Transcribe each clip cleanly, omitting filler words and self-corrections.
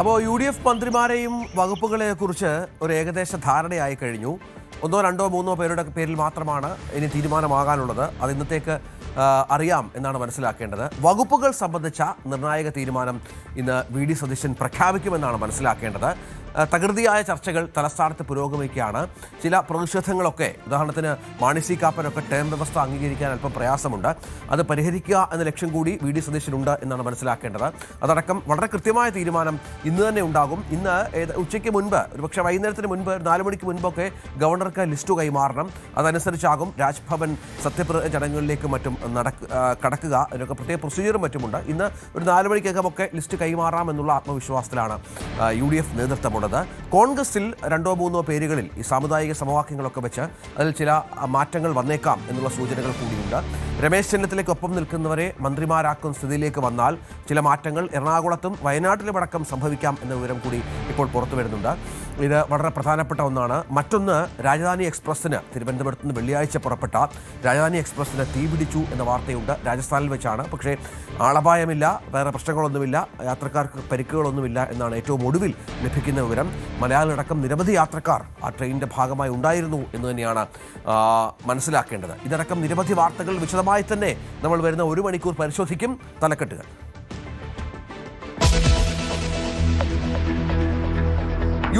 അപ്പോൾ UDF മന്ത്രിമാരെയും വകുപ്പുകളെ കുറിച്ച് ഒരു ഏകദേശ ധാരണയായി കഴിഞ്ഞു. ഒന്നോ രണ്ടോ മൂന്നോ പേരുടെ പേരിൽ മാത്രമാണ് ഇനി തീരുമാനമാകാനുള്ളത്. അത് ഇന്നത്തേക്ക് അറിയാം എന്നാണ് മനസ്സിലാക്കേണ്ടത്. വകുപ്പുകൾ സംബന്ധിച്ച നിർണായക തീരുമാനം ഇന്ന് VD സതീശൻ പ്രഖ്യാപിക്കുമെന്നാണ് മനസ്സിലാക്കേണ്ടത്. തകൃതിയായ ചർച്ചകൾ തലസ്ഥാനത്ത് പുരോഗമിക്കുകയാണ്. ചില പ്രതിഷേധങ്ങളൊക്കെ, ഉദാഹരണത്തിന് മാണി സി കാപ്പനൊക്കെ ടേം വ്യവസ്ഥ അംഗീകരിക്കാൻ അല്പം പ്രയാസമുണ്ട്. അത് പരിഹരിക്കുക എന്ന ലക്ഷ്യം കൂടി VD സതീശനുണ്ട് എന്നാണ് മനസ്സിലാക്കേണ്ടത്. അതടക്കം വളരെ കൃത്യമായ തീരുമാനം ഇന്ന് തന്നെ ഉണ്ടാകും. ഇന്ന് ഉച്ചയ്ക്ക് മുൻപ്, ഒരുപക്ഷെ വൈകുന്നേരത്തിന് മുൻപ്, 4 മണിക്ക് മുൻപൊക്കെ ഗവർണർക്ക് ലിസ്റ്റ് കൈമാറണം. അതനുസരിച്ചാകും രാജ്ഭവൻ സത്യപ്രതിജ്ഞ ചടങ്ങുകളിലേക്കും മറ്റും കടക്കുക. അതിനൊക്കെ പ്രത്യേക പ്രൊസീജിയറും മറ്റുമുണ്ട്. ഇന്ന് ഒരു 4 മണിക്കകമൊക്കെ ലിസ്റ്റ് കൈമാറാമെന്നുള്ള ആത്മവിശ്വാസത്തിലാണ് UDF നേതൃത്വം. കോൺഗ്രസിൽ 2-3 പേരുകളിൽ ഈ സാമുദായിക സമവാക്യങ്ങളൊക്കെ വെച്ച് അതിൽ ചില മാറ്റങ്ങൾ വന്നേക്കാം എന്നുള്ള സൂചനകൾ കൂടിയുണ്ട്. രമേശ് ചെന്നിത്തലയ്ക്കൊപ്പം നിൽക്കുന്നവരെ മന്ത്രിമാരാക്കും സ്ഥിതിയിലേക്ക് വന്നാൽ ചില മാറ്റങ്ങൾ എറണാകുളത്തും വയനാട്ടിലുമടക്കം സംഭവിക്കാം എന്ന വിവരം കൂടി ഇപ്പോൾ പുറത്തു വരുന്നുണ്ട്. ഇത് വളരെ പ്രധാനപ്പെട്ട ഒന്നാണ്. മറ്റൊന്ന്, രാജധാനി എക്സ്പ്രസ്സിന് തിരുവനന്തപുരത്ത് നിന്ന് വെള്ളിയാഴ്ച പുറപ്പെട്ട രാജധാനി എക്സ്പ്രസ്സിന് തീപിടിച്ചു എന്ന വാർത്തയുണ്ട്. രാജസ്ഥാനിൽ വെച്ചാണ്. പക്ഷേ ആളപായമില്ല, വേറെ പ്രശ്നങ്ങളൊന്നുമില്ല, യാത്രക്കാർക്ക് പരിക്കുകളൊന്നുമില്ല എന്നാണ് ഏറ്റവും ഒടുവിൽ ലഭിക്കുന്ന വിവരം. മലയാളികളടക്കം നിരവധി യാത്രക്കാർ ആ ട്രെയിനിൻ്റെ ഭാഗമായി ഉണ്ടായിരുന്നു എന്ന് തന്നെയാണ് മനസ്സിലാക്കേണ്ടത്. ഇതടക്കം നിരവധി വാർത്തകൾ വിശദമായി തന്നെ നമ്മൾ വരുന്ന 1 മണിക്കൂർ പരിശോധിക്കും. തലക്കെട്ടുകൾ: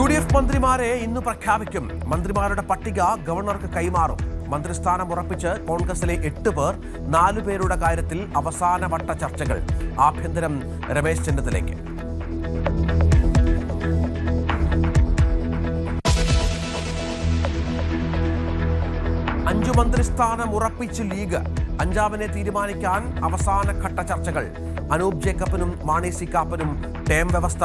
UDF മന്ത്രിമാരെ ഇന്ന് പ്രഖ്യാപിക്കും. മന്ത്രിമാരുടെ പട്ടിക ഗവർണർക്ക് കൈമാറും. മന്ത്രിസ്ഥാനം ഉറപ്പിച്ച് കോൺഗ്രസിലെ 8 പേർ. 4 പേരുടെ കാര്യത്തിൽ അവസാനവട്ട ചർച്ചകൾ. ആഭ്യന്തരം രമേശ് ചെന്നിത്തലയ്ക്ക്. മന്ത്രിസ്ഥാനം ഉറപ്പിച്ച് ലീഗ്. 5-ാമനെ തീരുമാനിക്കാൻ അവസാനഘട്ട ചർച്ചകൾ. അനൂപ് ജേക്കബിനും മാണി സി കാപ്പനും ടേം വ്യവസ്ഥ.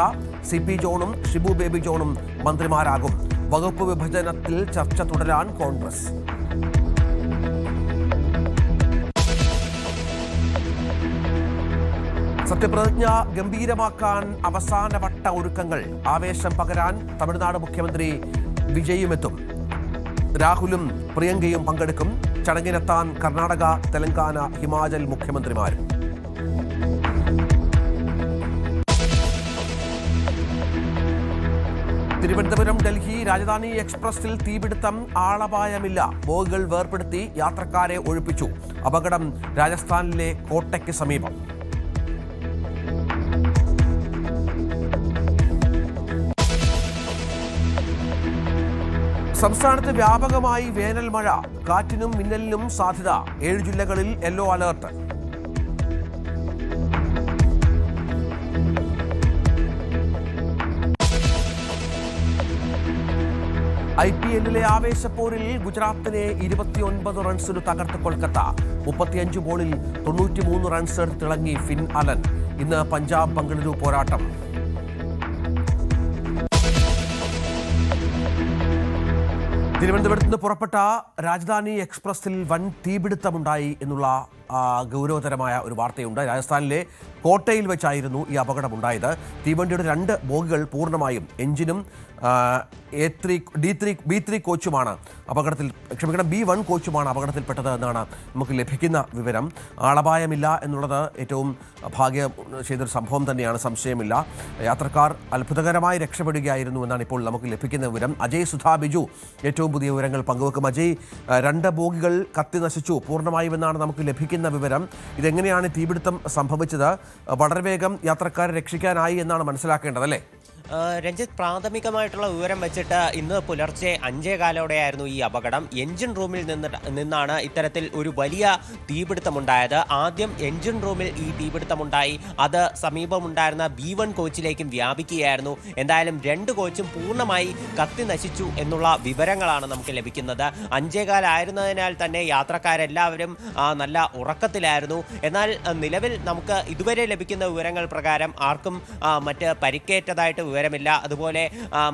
CP ജോണും ഷിബു ബേബി ജോണും മന്ത്രിമാരാകും. വകുപ്പ് വിഭജനത്തിൽ ചർച്ച തുടരാൻ കോൺഗ്രസ്. സത്യപ്രതിജ്ഞ ഗംഭീരമാക്കാൻ അവസാനവട്ട ഒരുക്കങ്ങൾ. ആവേശം പകരാൻ തമിഴ്നാട് മുഖ്യമന്ത്രി വിജയുമെത്തും. രാഹുലും പ്രിയങ്കയും പങ്കെടുക്കും. ചടങ്ങിനെത്താൻ കർണാടക, തെലങ്കാന, ഹിമാചൽ മുഖ്യമന്ത്രിമാരും. തിരുവനന്തപുരം ഡൽഹി രാജധാനി എക്സ്പ്രസിൽ തീപിടുത്തം. ആളപായമില്ല. ബോഗികൾ വേർപെടുത്തി യാത്രക്കാരെ ഒഴിപ്പിച്ചു. അപകടം രാജസ്ഥാനിലെ കോട്ടയ്ക്ക് സമീപം. സംസ്ഥാനത്ത് വ്യാപകമായി വേനൽ മഴ. കാറ്റിനും മിന്നലിനും സാധ്യത. 7 ജില്ലകളിൽ യെല്ലോ അലേർട്ട്. IPL ആവേശപ്പോരിൽ ഗുജറാത്തിനെ 29 റൺസിന് തകർത്ത് കൊൽക്കത്ത. 35 ബോളിൽ 93 റൺസ് തിളങ്ങി ഫിൻ അലൻ. ഇന്ന് പഞ്ചാബ് ബംഗളൂരു പോരാട്ടം. തിരുവനന്തപുരത്ത് നിന്ന് പുറപ്പെട്ട രാജധാനി എക്സ്പ്രസിൽ വൻ തീപിടുത്തമുണ്ടായി എന്നുള്ള ഗൗരവതരമായ ഒരു വാർത്തയുണ്ട്. രാജസ്ഥാനിലെ കോട്ടയിൽ വെച്ചായിരുന്നു ഈ അപകടമുണ്ടായത്. തീവണ്ടിയുടെ 2 ബോഗികൾ പൂർണ്ണമായും എഞ്ചിനും B3 കോച്ചുമാണ് B1 കോച്ചുമാണ് അപകടത്തിൽപ്പെട്ടത് എന്നാണ് നമുക്ക് ലഭിക്കുന്ന വിവരം. ആളപായമില്ല എന്നുള്ളത് ഏറ്റവും ഭാഗ്യം ചെയ്തൊരു സംഭവം തന്നെയാണ്, സംശയമില്ല. യാത്രക്കാർ അത്ഭുതകരമായി രക്ഷപ്പെടുകയായിരുന്നു എന്നാണ് ഇപ്പോൾ നമുക്ക് ലഭിക്കുന്ന വിവരം. അജയ് സുധാ ബിജു ഏറ്റവും പുതിയ വിവരങ്ങൾ പങ്കുവെക്കും. അജയ്, 2 ബോഗികൾ കത്തി നശിച്ചു പൂർണ്ണമായുമെന്നാണ് നമുക്ക് ലഭിക്കുന്ന വിവരം. ഇതെങ്ങനെയാണ് തീപിടുത്തം സംഭവിച്ചത്? വളരെ വേഗം യാത്രക്കാരെ രക്ഷിക്കാനായി എന്നാണ് മനസ്സിലാക്കേണ്ടത്, അല്ലേ? രഞ്ജിത്ത്, പ്രാഥമികമായിട്ടുള്ള വിവരം വെച്ചിട്ട് ഇന്ന് പുലർച്ചെ 5:15 ഈ അപകടം. എഞ്ചിൻ റൂമിൽ നിന്നാണ് ഇത്തരത്തിൽ ഒരു വലിയ തീപിടുത്തമുണ്ടായത്. ആദ്യം എഞ്ചിൻ റൂമിൽ ഈ തീപിടുത്തമുണ്ടായി. അത് സമീപമുണ്ടായിരുന്ന B1 കോച്ചിലേക്കും വ്യാപിക്കുകയായിരുന്നു. എന്തായാലും 2 കോച്ചും പൂർണ്ണമായി കത്തി നശിച്ചു എന്നുള്ള വിവരങ്ങളാണ് നമുക്ക് ലഭിക്കുന്നത്. 5:15 തന്നെ യാത്രക്കാരെല്ലാവരും നല്ല ഉറക്കത്തിലായിരുന്നു. എന്നാൽ നിലവിൽ നമുക്ക് ഇതുവരെ ലഭിക്കുന്ന വിവരങ്ങൾ പ്രകാരം ആർക്കും മറ്റ് പരിക്കേറ്റതായിട്ട് വിവരമില്ല. അതുപോലെ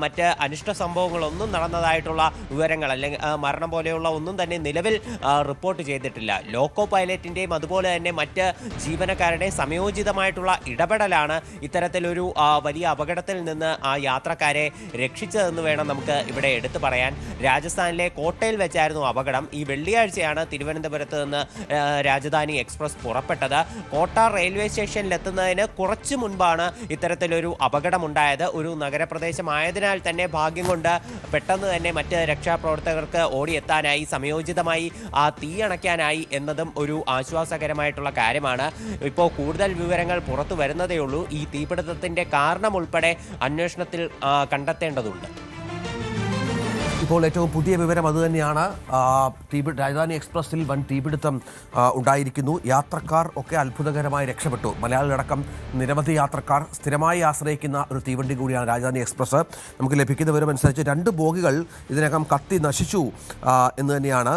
മറ്റ് അനിഷ്ട സംഭവങ്ങളൊന്നും നടന്നതായിട്ടുള്ള വിവരങ്ങൾ അല്ലെങ്കിൽ മരണം പോലെയുള്ള ഒന്നും തന്നെ നിലവിൽ റിപ്പോർട്ട് ചെയ്തിട്ടില്ല. ലോക്കോ പൈലറ്റിൻ്റെയും അതുപോലെ തന്നെ മറ്റ് ജീവനക്കാരുടെയും സംയോജിതമായിട്ടുള്ള ഇടപെടലാണ് ഇത്തരത്തിലൊരു വലിയ അപകടത്തിൽ നിന്ന് ആ യാത്രക്കാരെ രക്ഷിച്ചതെന്ന് വേണം നമുക്ക് ഇവിടെ എടുത്തു പറയാൻ. രാജസ്ഥാനിലെ കോട്ടയിൽ വെച്ചായിരുന്നു അപകടം. ഈ വെള്ളിയാഴ്ചയാണ് തിരുവനന്തപുരത്ത് നിന്ന് രാജധാനി എക്സ്പ്രസ് പുറപ്പെട്ടത്. കോട്ട റെയിൽവേ സ്റ്റേഷനിലെത്തുന്നതിന് കുറച്ചു മുൻപാണ് ഇത്തരത്തിലൊരു അപകടമുണ്ടായത്. ഒരു നഗരപ്രദേശമായതിനാൽ തന്നെ ഭാഗ്യം കൊണ്ട് പെട്ടെന്ന് തന്നെ മറ്റ് രക്ഷാപ്രവർത്തകർക്ക് ഓടിയെത്താനായി സമയോചിതമായി ആ തീ അണയ്ക്കാനായി എന്നതും ഒരു ആശ്വാസകരമായിട്ടുള്ള കാര്യമാണ്. ഇപ്പോൾ കൂടുതൽ വിവരങ്ങൾ പുറത്തു വരുന്നതേ ഉള്ളൂ. ഈ തീപിടുത്തത്തിന്റെ കാരണം ഉൾപ്പെടെ അന്വേഷണത്തിൽ കണ്ടെത്തേണ്ടതുണ്ട്. ഇപ്പോൾ ഏറ്റവും പുതിയ വിവരം അതുതന്നെയാണ്. രാജധാനി എക്സ്പ്രസിൽ വൻ തീപിടുത്തം ഉണ്ടായിരിക്കുന്നു. യാത്രക്കാർ ഒക്കെ അത്ഭുതകരമായി രക്ഷപ്പെട്ടു. മലയാളികളടക്കം നിരവധി യാത്രക്കാർ സ്ഥിരമായി ആശ്രയിക്കുന്ന ഒരു തീവണ്ടി കൂടിയാണ് രാജധാനി എക്സ്പ്രസ്. നമുക്ക് ലഭിക്കുന്ന വിവരം അനുസരിച്ച് 2 ബോഗികൾ ഇതിനകം കത്തി നശിച്ചു എന്ന് തന്നെയാണ്.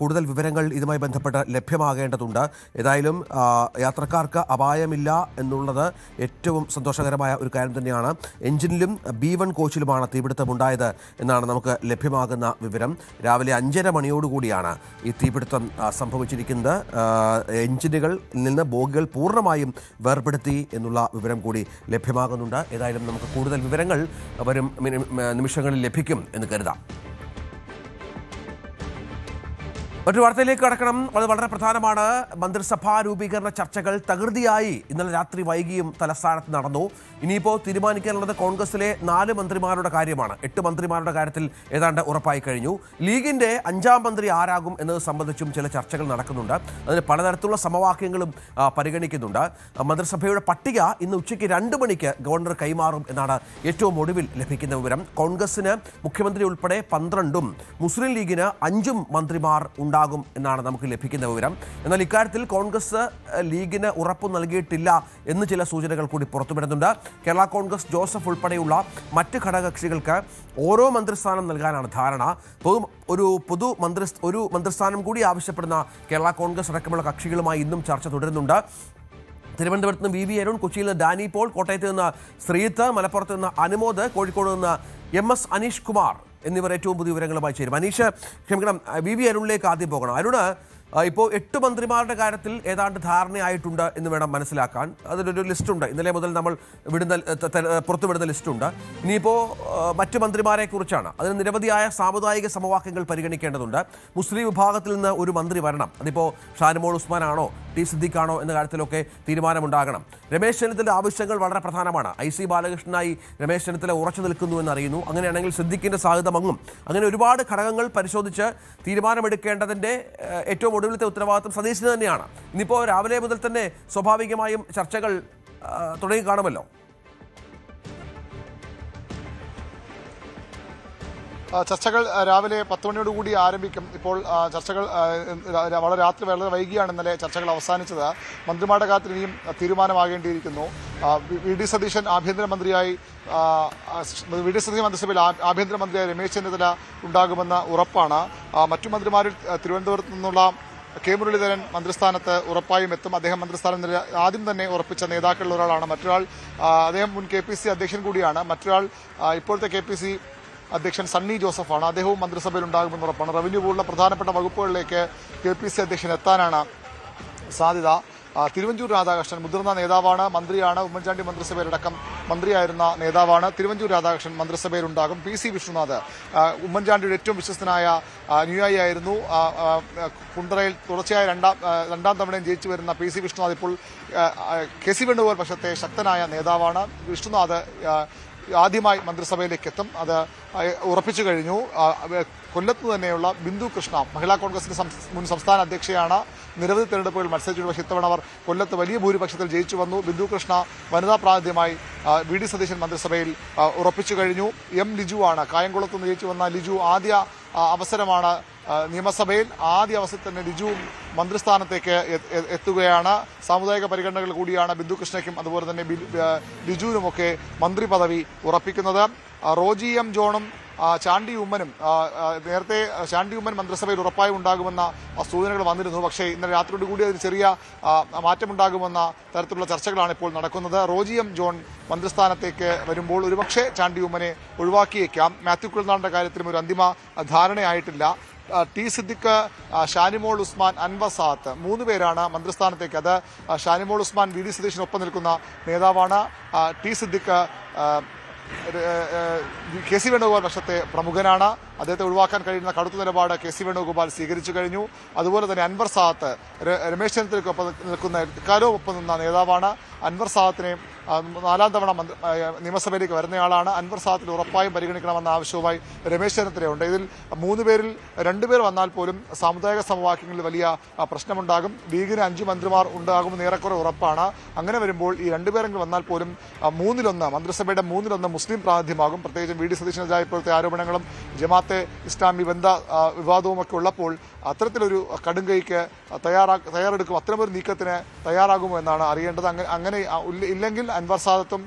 കൂടുതൽ വിവരങ്ങൾ ഇതുമായി ബന്ധപ്പെട്ട് ലഭ്യമാകേണ്ടതുണ്ട്. ഏതായാലും യാത്രക്കാർക്ക് അപായമില്ല എന്നുള്ളത് ഏറ്റവും സന്തോഷകരമായ ഒരു കാര്യം തന്നെയാണ്. എഞ്ചിനിലും B1 കോച്ചിലുമാണ് തീപിടുത്തമുണ്ടായത് എന്നാണ് നമുക്ക് ലഭ്യമാകുന്ന വിവരം. രാവിലെ 5:30 മണിയോടുകൂടിയാണ് ഈ തീപിടുത്തം സംഭവിച്ചിരിക്കുന്നത്. എഞ്ചിനുകളിൽ നിന്ന് ബോഗികൾ പൂർണ്ണമായും വേർപെടുത്തി എന്നുള്ള വിവരം കൂടി ലഭ്യമാകുന്നുണ്ട്. ഏതായാലും നമുക്ക് കൂടുതൽ വിവരങ്ങൾ വരും നിമിഷങ്ങളിൽ ലഭിക്കും എന്ന് കരുതാം. മറ്റൊരു വാർത്തയിലേക്ക് കടക്കണം. അത് വളരെ പ്രധാനമാണ്. മന്ത്രിസഭാ രൂപീകരണ ചർച്ചകൾ തകൃതിയായി ഇന്നലെ രാത്രി വൈകിയും തലസ്ഥാനത്ത് നടന്നു. ഇനിയിപ്പോൾ തീരുമാനിക്കാനുള്ളത് കോൺഗ്രസിലെ 4 മന്ത്രിമാരുടെ കാര്യമാണ്. 8 മന്ത്രിമാരുടെ കാര്യത്തിൽ ഏതാണ്ട് ഉറപ്പായി കഴിഞ്ഞു. ലീഗിന്റെ 5ാം മന്ത്രി ആരാകും എന്നത് സംബന്ധിച്ചും ചില ചർച്ചകൾ നടക്കുന്നുണ്ട്. അതിന് പലതരത്തിലുള്ള സമവാക്യങ്ങളും പരിഗണിക്കുന്നുണ്ട്. മന്ത്രിസഭയുടെ പട്ടിക ഇന്ന് ഉച്ചയ്ക്ക് 2 മണിക്ക് ഗവർണർ കൈമാറും എന്നാണ് ഏറ്റവും ഒടുവിൽ ലഭിക്കുന്ന വിവരം. കോൺഗ്രസിന് മുഖ്യമന്ത്രി ഉൾപ്പെടെ 12ഉം മുസ്ലിം ലീഗിന് 5ഉം മന്ത്രിമാർ ഉണ്ടാകും എന്നാണ് നമുക്ക് ലഭിക്കുന്ന വിവരം. എന്നാൽ ഇക്കാര്യത്തിൽ കോൺഗ്രസ് ലീഗിന് ഉറപ്പ് നൽകിയിട്ടില്ല എന്ന് ചില സൂചനകൾ കൂടി പുറത്തുവിടുന്നുണ്ട്. കേരള കോൺഗ്രസ് ജോസഫ് ഉൾപ്പെടെയുള്ള മറ്റ് ഘടകകക്ഷികൾക്ക് ഓരോ മന്ത്രിസ്ഥാനം നൽകാനാണ് ധാരണ. ഒരു മന്ത്രിസ്ഥാനം കൂടി ആവശ്യപ്പെടുന്ന കേരള കോൺഗ്രസ് അടക്കമുള്ള കക്ഷികളുമായി ഇന്നും ചർച്ച തുടരുന്നുണ്ട്. തിരുവനന്തപുരത്ത് നിന്ന് VV അരുൺ, കൊച്ചിയിൽ നിന്ന് ഡാനി പോൾ, കോട്ടയത്ത് നിന്ന് ശ്രീത്ത്, മലപ്പുറത്ത് നിന്ന് അനുമോദ്, കോഴിക്കോട് നിന്ന് MS അനീഷ് കുമാർ എന്നിവർ ഏറ്റവും പുതിയ വിവരങ്ങളുമായി ചേരും. അനീഷ്, ക്ഷമിക്കണം, VV അരുണിലേക്ക് ആദ്യം പോകണം. അരുണ്, ഇപ്പോൾ 8 മന്ത്രിമാരുടെ കാര്യത്തിൽ ഏതാണ്ട് ധാരണയായിട്ടുണ്ട് എന്ന് വേണം മനസ്സിലാക്കാൻ. അതിലൊരു ലിസ്റ്റുണ്ട്. ഇന്നലെ മുതൽ നമ്മൾ പുറത്തുവിടുന്ന ലിസ്റ്റുണ്ട്. ഇനിയിപ്പോൾ മറ്റു മന്ത്രിമാരെ കുറിച്ചാണ്. അതിന് നിരവധിയായ സാമുദായിക സമവാക്യങ്ങൾ പരിഗണിക്കേണ്ടതുണ്ട്. മുസ്ലിം വിഭാഗത്തിൽ നിന്ന് ഒരു മന്ത്രി വരണം. അതിപ്പോൾ ഷാനിമോൾ ഉസ്മാനാണോ T സിദ്ദീഖാണോ എന്ന കാര്യത്തിലൊക്കെ തീരുമാനമുണ്ടാകണം. രമേശ് ചെന്നിത്തല ആവശ്യങ്ങൾ വളരെ പ്രധാനമാണ്. IC ബാലകൃഷ്ണനായി രമേശ് ചെന്നിത്തല ഉറച്ചു നിൽക്കുന്നു എന്നറിയുന്നു. അങ്ങനെയാണെങ്കിൽ സിദ്ദീഖിന്റെ സാധ്യത മങ്ങും. അങ്ങനെ ഒരുപാട് ഘടകങ്ങൾ പരിശോധിച്ച് തീരുമാനമെടുക്കേണ്ടതിൻ്റെ ഏറ്റവും ഒടുവിലത്തെ ഉത്തരവാദിത്വം സതീശന് തന്നെയാണ്. ഇന്നിപ്പോൾ രാവിലെ മുതൽ തന്നെ സ്വാഭാവികമായും ചർച്ചകൾ തുടങ്ങി കാണുമല്ലോ. ചർച്ചകൾ രാവിലെ 10 മണിയോടുകൂടി ആരംഭിക്കും. ഇപ്പോൾ ചർച്ചകൾ വളരെ വൈകിയാണ് ഇന്നലെ ചർച്ചകൾ അവസാനിച്ചത്. മന്ത്രിമാരുടെ കാര്യത്തിൽ ഇനിയും തീരുമാനമാകേണ്ടിയിരിക്കുന്നു. VD സതീശൻ ആഭ്യന്തരമന്ത്രിയായി VD സതീശൻ മന്ത്രിസഭയിൽ ആഭ്യന്തരമന്ത്രിയായി രമേശ് ചെന്നിത്തല ഉണ്ടാകുമെന്ന ഉറപ്പാണ്. മറ്റു മന്ത്രിമാരിൽ തിരുവനന്തപുരത്ത് നിന്നുള്ള K മുരളീധരൻ മന്ത്രിസ്ഥാനത്ത് ഉറപ്പായും എത്തും. അദ്ദേഹം മന്ത്രിസ്ഥാനം ആദ്യം തന്നെ ഉറപ്പിച്ച നേതാക്കളിൽ ഒരാളാണ്. മറ്റൊരാൾ അദ്ദേഹം മുൻ KPC അധ്യക്ഷൻ കൂടിയാണ്. മറ്റൊരാൾ ഇപ്പോഴത്തെ KPC അധ്യക്ഷൻ സണ്ണി ജോസഫാണ്. അദ്ദേഹവും മന്ത്രിസഭയിൽ ഉണ്ടാകുമെന്ന് ഉറപ്പാണ്. റവന്യൂ പോലുള്ള പ്രധാനപ്പെട്ട വകുപ്പുകളിലേക്ക് KPC അധ്യക്ഷൻ എത്താനാണ് സാധ്യത. തിരുവഞ്ചൂർ രാധാകൃഷ്ണൻ മുതിർന്ന നേതാവാണ്, മന്ത്രിയാണ്. ഉമ്മൻചാണ്ടി മന്ത്രിസഭയിലടക്കം മന്ത്രിയായിരുന്ന നേതാവാണ്. തിരുവഞ്ചൂർ രാധാകൃഷ്ണൻ മന്ത്രിസഭയിലുണ്ടാകും. PC വിഷ്ണുനാഥ് ഉമ്മൻചാണ്ടിയുടെ ഏറ്റവും വിശ്വസ്തനായ അനുയായി ആയിരുന്നു. കുണ്ടറയിൽ തുടർച്ചയായ രണ്ടാം തവണയും ജയിച്ചു വരുന്ന PC വിഷ്ണുനാഥ് ഇപ്പോൾ KC വേണുഗോപാൽ പക്ഷത്തെ ശക്തനായ നേതാവാണ്. വിഷ്ണുനാഥ് ആദ്യമായി മന്ത്രിസഭയിലേക്ക് എത്തും. അത് ഉറപ്പിച്ചു കഴിഞ്ഞു. കൊല്ലത്ത് തന്നെയുള്ള ബിന്ദു കൃഷ്ണ മഹിളാ കോൺഗ്രസിന്റെ മുൻ സംസ്ഥാന അധ്യക്ഷയാണ്. നിരവധി തെരഞ്ഞെടുപ്പുകൾ മത്സരിച്ചു. പക്ഷേ ഇത്തവണ അവർ കൊല്ലത്ത് വലിയ ഭൂരിപക്ഷത്തിൽ ജയിച്ചു വന്നു. ബിന്ദു കൃഷ്ണ വനിതാ പ്രാതിനിധ്യമായി VD സതീശൻ മന്ത്രിസഭയിൽ ഉറപ്പിച്ചു കഴിഞ്ഞു. M ലിജു ആണ്. കായംകുളത്ത് നിന്ന് ജയിച്ചു വന്ന ലിജു ആദ്യ അവസരമാണ് നിയമസഭയിൽ. ആദ്യ അവസരത്തിൽ തന്നെ ലിജു മന്ത്രിസ്ഥാനത്തേക്ക് എത്തുകയാണ്. സാമുദായിക പരിഗണനകൾ കൂടിയാണ് ബിന്ദു കൃഷ്ണയ്ക്കും അതുപോലെ തന്നെ ലിജുവിനുമൊക്കെ മന്ത്രി പദവി ഉറപ്പിക്കുന്നത്. റോജി M ജോണും ചാണ്ടി ഉമ്മനും നേരത്തെ ചാണ്ടി ഉമ്മൻ മന്ത്രിസഭയിൽ ഉറപ്പായും ഉണ്ടാകുമെന്ന സൂചനകൾ വന്നിരുന്നു. പക്ഷേ ഇന്നലെ രാത്രിയോട് കൂടി അതിന് ചെറിയ മാറ്റമുണ്ടാകുമെന്ന തരത്തിലുള്ള ചർച്ചകളാണ് ഇപ്പോൾ നടക്കുന്നത്. റോജി M ജോൺ മന്ത്രിസ്ഥാനത്തേക്ക് വരുമ്പോൾ ഒരുപക്ഷെ ചാണ്ടി ഉമ്മനെ ഒഴിവാക്കിയേക്കാം. മാത്യു കുഴൽനാടിന്റെ കാര്യത്തിലും ഒരു അന്തിമ ധാരണയായിട്ടില്ല. T സിദ്ദിഖ്, ഷാനിമോൾ ഉസ്മാൻ, അൻവർ സാദത്ത് 3 പേരാണ് മന്ത്രിസ്ഥാനത്തേക്ക്. അത് ഷാനിമോൾ ഉസ്മാൻ VD സതീശനൊപ്പം നിൽക്കുന്ന നേതാവാണ്. T Siddique KC Venugopal പക്ഷത്തെ പ്രമുഖനാണ്. അദ്ദേഹത്തെ ഒഴിവാക്കാൻ കഴിയുന്ന കടുത്ത നിലപാട് കെ സി വേണുഗോപാൽ സ്വീകരിച്ചു കഴിഞ്ഞു. അതുപോലെ തന്നെ അൻവർ സാദത്ത് രമേശ് ചെന്നിത്തലയ്ക്കൊപ്പം നിൽക്കുന്ന എക്കാലവും ഒപ്പം നിന്ന നേതാവാണ്. അൻവർ സാദത്തിനെ 4ാം തവണ നിയമസഭയിലേക്ക് വരുന്നയാളാണ്. അൻവർ സാദത്തിന് ഉറപ്പായും പരിഗണിക്കണമെന്ന ആവശ്യവുമായി രമേശ് ചെന്നിത്തലയുണ്ട്. ഇതിൽ 3 പേരിൽ 2 പേർ വന്നാൽ പോലും സാമുദായിക സമവാക്യങ്ങളിൽ വലിയ പ്രശ്നമുണ്ടാകും. ലീഗിന് 5 മന്ത്രിമാർ ഉണ്ടാകുമെന്ന് ഏറെക്കുറെ ഉറപ്പാണ്. അങ്ങനെ വരുമ്പോൾ ഈ 2 പേരെങ്കിലും വന്നാൽ പോലും 3-1 മന്ത്രിസഭയുടെ 3-1 മുസ്ലിം പ്രാതിനിധ്യമാകും. പ്രത്യേകിച്ചും വി ഡി സതീശനെതിരായ ഇപ്പോഴത്തെ ആരോപണങ്ങളും ജമാഅത്തെ ഇസ്ലാമി ബന്ധ വിവാദവും ഒക്കെ ഉള്ളപ്പോൾ അത്തരത്തിലൊരു കടുംകൈക്ക് തയ്യാറെടുക്കും, അത്തരമൊരു നീക്കത്തിന് തയ്യാറാകുമോ എന്നാണ് അറിയേണ്ടത്. അങ്ങനെ ഇല്ലെങ്കിൽ അൻവർ സാദത്തും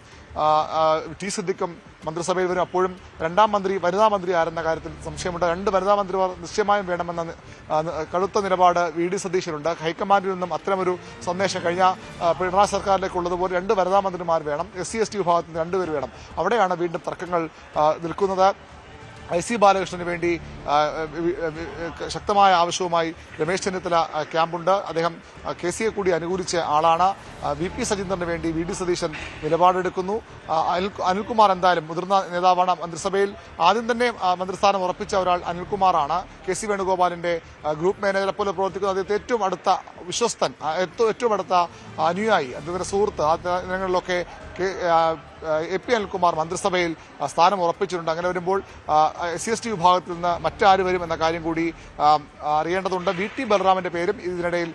ടി സിദ്ദിഖും മന്ത്രിസഭയിൽ വരും. അപ്പോഴും 2ാം മന്ത്രി വനിതാ മന്ത്രി ആരെന്ന കാര്യത്തിൽ സംശയമുണ്ട്. 2 വനിതാ മന്ത്രിമാർ നിശ്ചയമായും വേണമെന്ന കടുത്ത നിലപാട് വി ഡി സതീശനുണ്ട്. ഹൈക്കമാൻഡിൽ നിന്നും അത്തരമൊരു സന്ദേശം കഴിഞ്ഞ പിണറായി സർക്കാരിലേക്കുള്ളതുപോലെ 2 വനിതാ മന്ത്രിമാർ വേണം. SC/ST വിഭാഗത്തിൽ നിന്ന് 2 പേർ വേണം. അവിടെയാണ് വീണ്ടും തർക്കങ്ങൾ നിൽക്കുന്നത്. IC ബാലകൃഷ്ണന് വേണ്ടി ശക്തമായ ആവശ്യവുമായി രമേശ് ചെന്നിത്തല ക്യാമ്പുണ്ട്. അദ്ദേഹം KCയെ കൂടി അനുകൂലിച്ച ആളാണ്. VP സജീന്ദ്രന് വേണ്ടി വി ഡി സതീശൻ നിലപാടെടുക്കുന്നു. അനിൽകുമാർ എന്തായാലും മുതിർന്ന നേതാവാണ്. മന്ത്രിസഭയിൽ ആദ്യം തന്നെ മന്ത്രിസ്ഥാനം ഉറപ്പിച്ച ഒരാൾ അനിൽകുമാറാണ്. KC വേണുഗോപാലിന്റെ ഗ്രൂപ്പ് മാനേജറെ പോലെ പ്രവർത്തിക്കുന്ന അദ്ദേഹത്തെ ഏറ്റവും അടുത്ത വിശ്വസ്തൻ, ഏറ്റവും അടുത്ത അനുയായി, അദ്ദേഹത്തിന്റെ സുഹൃത്ത്. ആ ദിനങ്ങളിലൊക്കെ AP അനിൽകുമാർ മന്ത്രിസഭയിൽ സ്ഥാനം ഉറപ്പിച്ചിട്ടുണ്ട്. അങ്ങനെ വരുമ്പോൾ SC/ST വിഭാഗത്തിൽ നിന്ന് മറ്റാര് വരും എന്ന കാര്യം കൂടി അറിയേണ്ടതുണ്ട്. VT ബൽറാമിന്റെ പേരും ഇതിനിടയിൽ